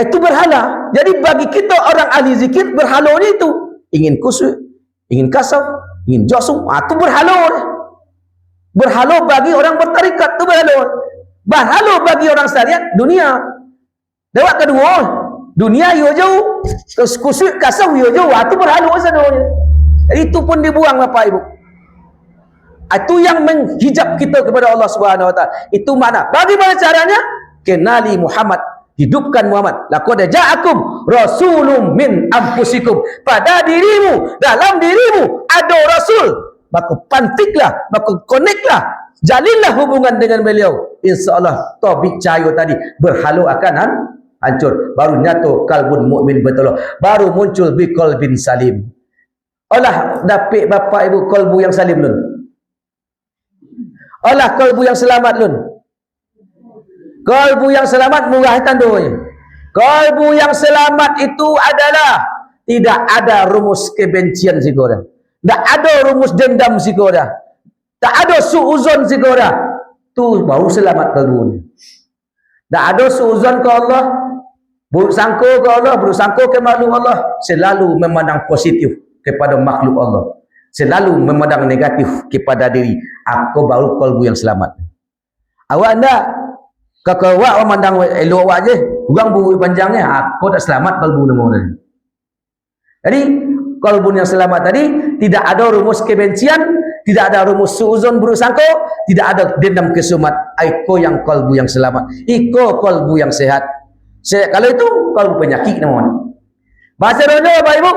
Itu berhala. Jadi bagi kita orang ahli zikir, berhala ni itu ingin khusyuk, ingin kasau, ingin josuk, itu berhala. Berhala bagi orang bertarikat tu berhala. Berhala bagi orang syariat dunia. Dewak kedua, dunia yo jauh, terus khusyuk kasau yo jauh, itu berhala sadonya. Jadi itu pun dibuang bapak ibu. Itu yang menghijab kita kepada Allah Subhanahu wa taala. Itu mana? Bagaimana caranya? Kenali Muhammad, hidupkan Muhammad. Laqad ja'akum rasulun min anfusikum. Pada dirimu, dalam dirimu ada rasul. Maka pantiklah, maka connectlah, jalinlah hubungan dengan beliau. InsyaAllah topik cahaya tadi berhalu akan hancur. Baru nyatu kalbun mukmin betul. Baru muncul bi qalbin salim. Olah dapat bapa ibu kalbu yang salim lun. Olah kalbu yang selamat lun. Kalbu yang selamat murah tandunya. Kalbu yang selamat itu adalah tidak ada rumus kebencian sigoda. Tak ada rumus dendam sigoda. Tak ada suuzon sigoda. Tu baru selamat kalbu ni. Tak ada suuzon ke Allah. Buruk sangka ke Allah, buruk sangka ke makhluk Allah. Selalu memandang positif kepada makhluk Allah. Selalu memandang negatif kepada diri. Aku baru kalbu yang selamat. Awak tak? Kalau awak memandang elok awak je, orang buruk panjangnya, aku tak selamat kalbu nama orang. Jadi, kalbu yang selamat tadi, tidak ada rumus kebencian, tidak ada rumus suuzon buruk sangka, tidak ada dendam kesumat. Iko yang kalbu yang selamat. Iko kalbu yang sehat. Kalau itu, kalbu penyakit nama orang. Bahasa Indonesia, Bapak Ibu,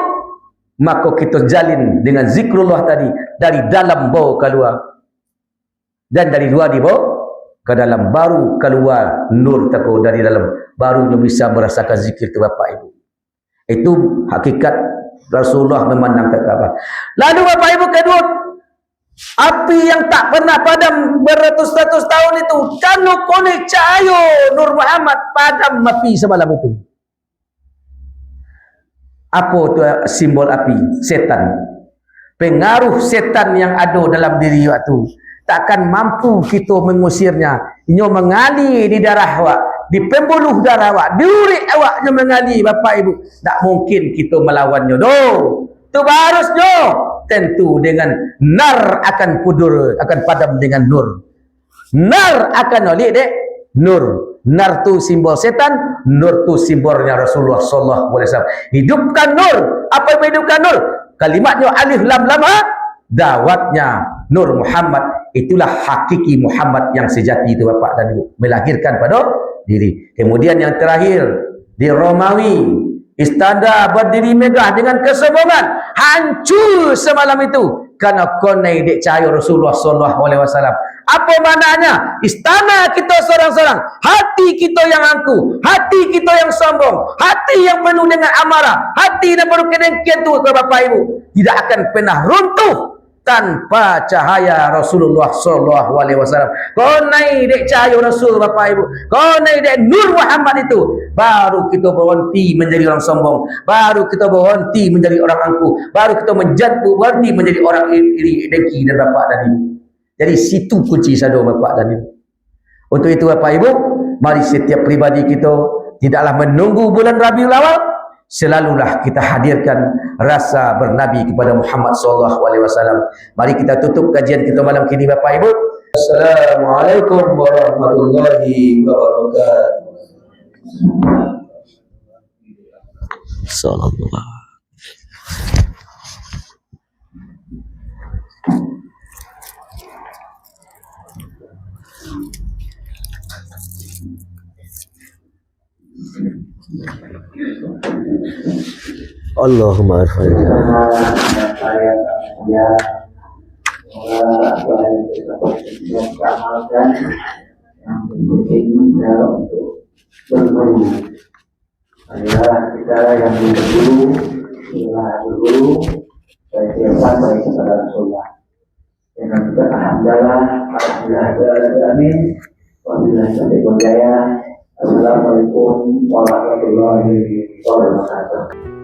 maka kita jalin dengan zikrullah tadi, dari dalam bau keluar. Dan dari luar di bau, ke dalam baru keluar nur tako dari dalam, barunya bisa merasakan zikir tu Bapak Ibu. Itu hakikat Rasulullah memandang ke Kaabah. Lalu Bapak Ibu kedua, api yang tak pernah padam beratus-ratus tahun itu, kanu kone cahaya Nur Muhammad padam api semalam itu. Apa tu simbol api? Setan. Pengaruh setan yang ada dalam diri waktu takkan mampu kita mengusirnya. Inyo mengalir di darah awak, di pembuluh darah awak, di urik awaknya mengalir Bapak Ibu. Tak mungkin kita melawannya. Tu harusnya tentu dengan nar akan pudur, akan padam dengan nur. Nar akan oleh dek nur. Nar tu simbol setan, nur tu simbolnya Rasulullah sallallahu alaihi wasallam. Hidupkan nur. Apa yang menghidupkan nur? Kalimatnya alif lam lam ha, dawatnya Nur Muhammad. Itulah hakiki Muhammad yang sejati itu Bapak dan Ibu, melahirkan pada diri. Kemudian yang terakhir di Romawi, istana berdiri megah dengan kesombongan, hancur semalam itu karena konai dek cahaya Rasulullah sallallahu alaihi wasallam. Apa maknanya? Istana kita seorang-seorang, hati kita yang angku, hati kita yang sombong, hati yang penuh dengan amarah, hati yang penuh kedengkian tu ke Bapak Ibu, tidak akan pernah runtuh tanpa cahaya Rasulullah sallallahu alaihi wasallam. Kau naik dek cahaya Rasul Bapak Ibu, kau naik dek Nur Muhammad itu, baru kita berhenti menjadi orang sombong, baru kita berhenti menjadi orang angkuh, baru kita berhenti menjadi orang iri dengki dan Bapak dan Ibu. Jadi situ kunci sado Bapak dan Ibu. Untuk itu Bapak Ibu, mari setiap pribadi kita tidaklah menunggu bulan Rabiul Awal, selalulah kita hadirkan rasa bernabi kepada Muhammad sallallahu alaihi wasallam. Mari kita tutup kajian kita malam kini Bapak Ibu. Assalamualaikum warahmatullahi wabarakatuh. Sallallahu. Allahumma arfa'ina. Adalah kita yang berguru, baik kepada Rasulullah. Dengan kita alhamdulillah, amin. Wabillahi taufiq wal hidayah. Assalamualaikum warahmatullahi wabarakatuh.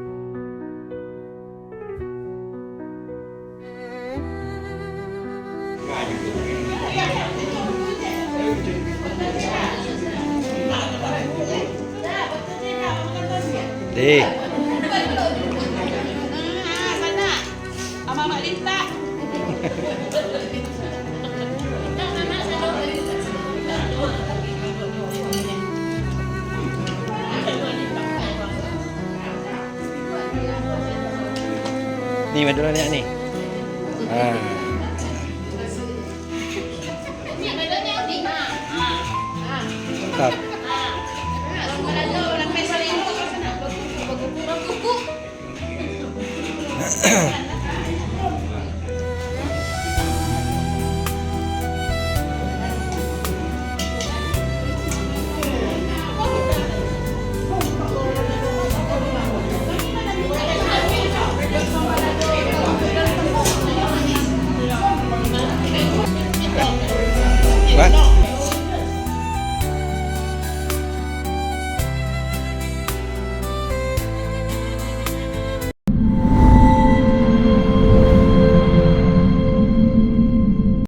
Mana? Sama Mak Lita. Ni medul ni ni. Ha. Ni medulnya ni. Ha. Ha. Tak. Orang pesa ini kok sana. Kuku.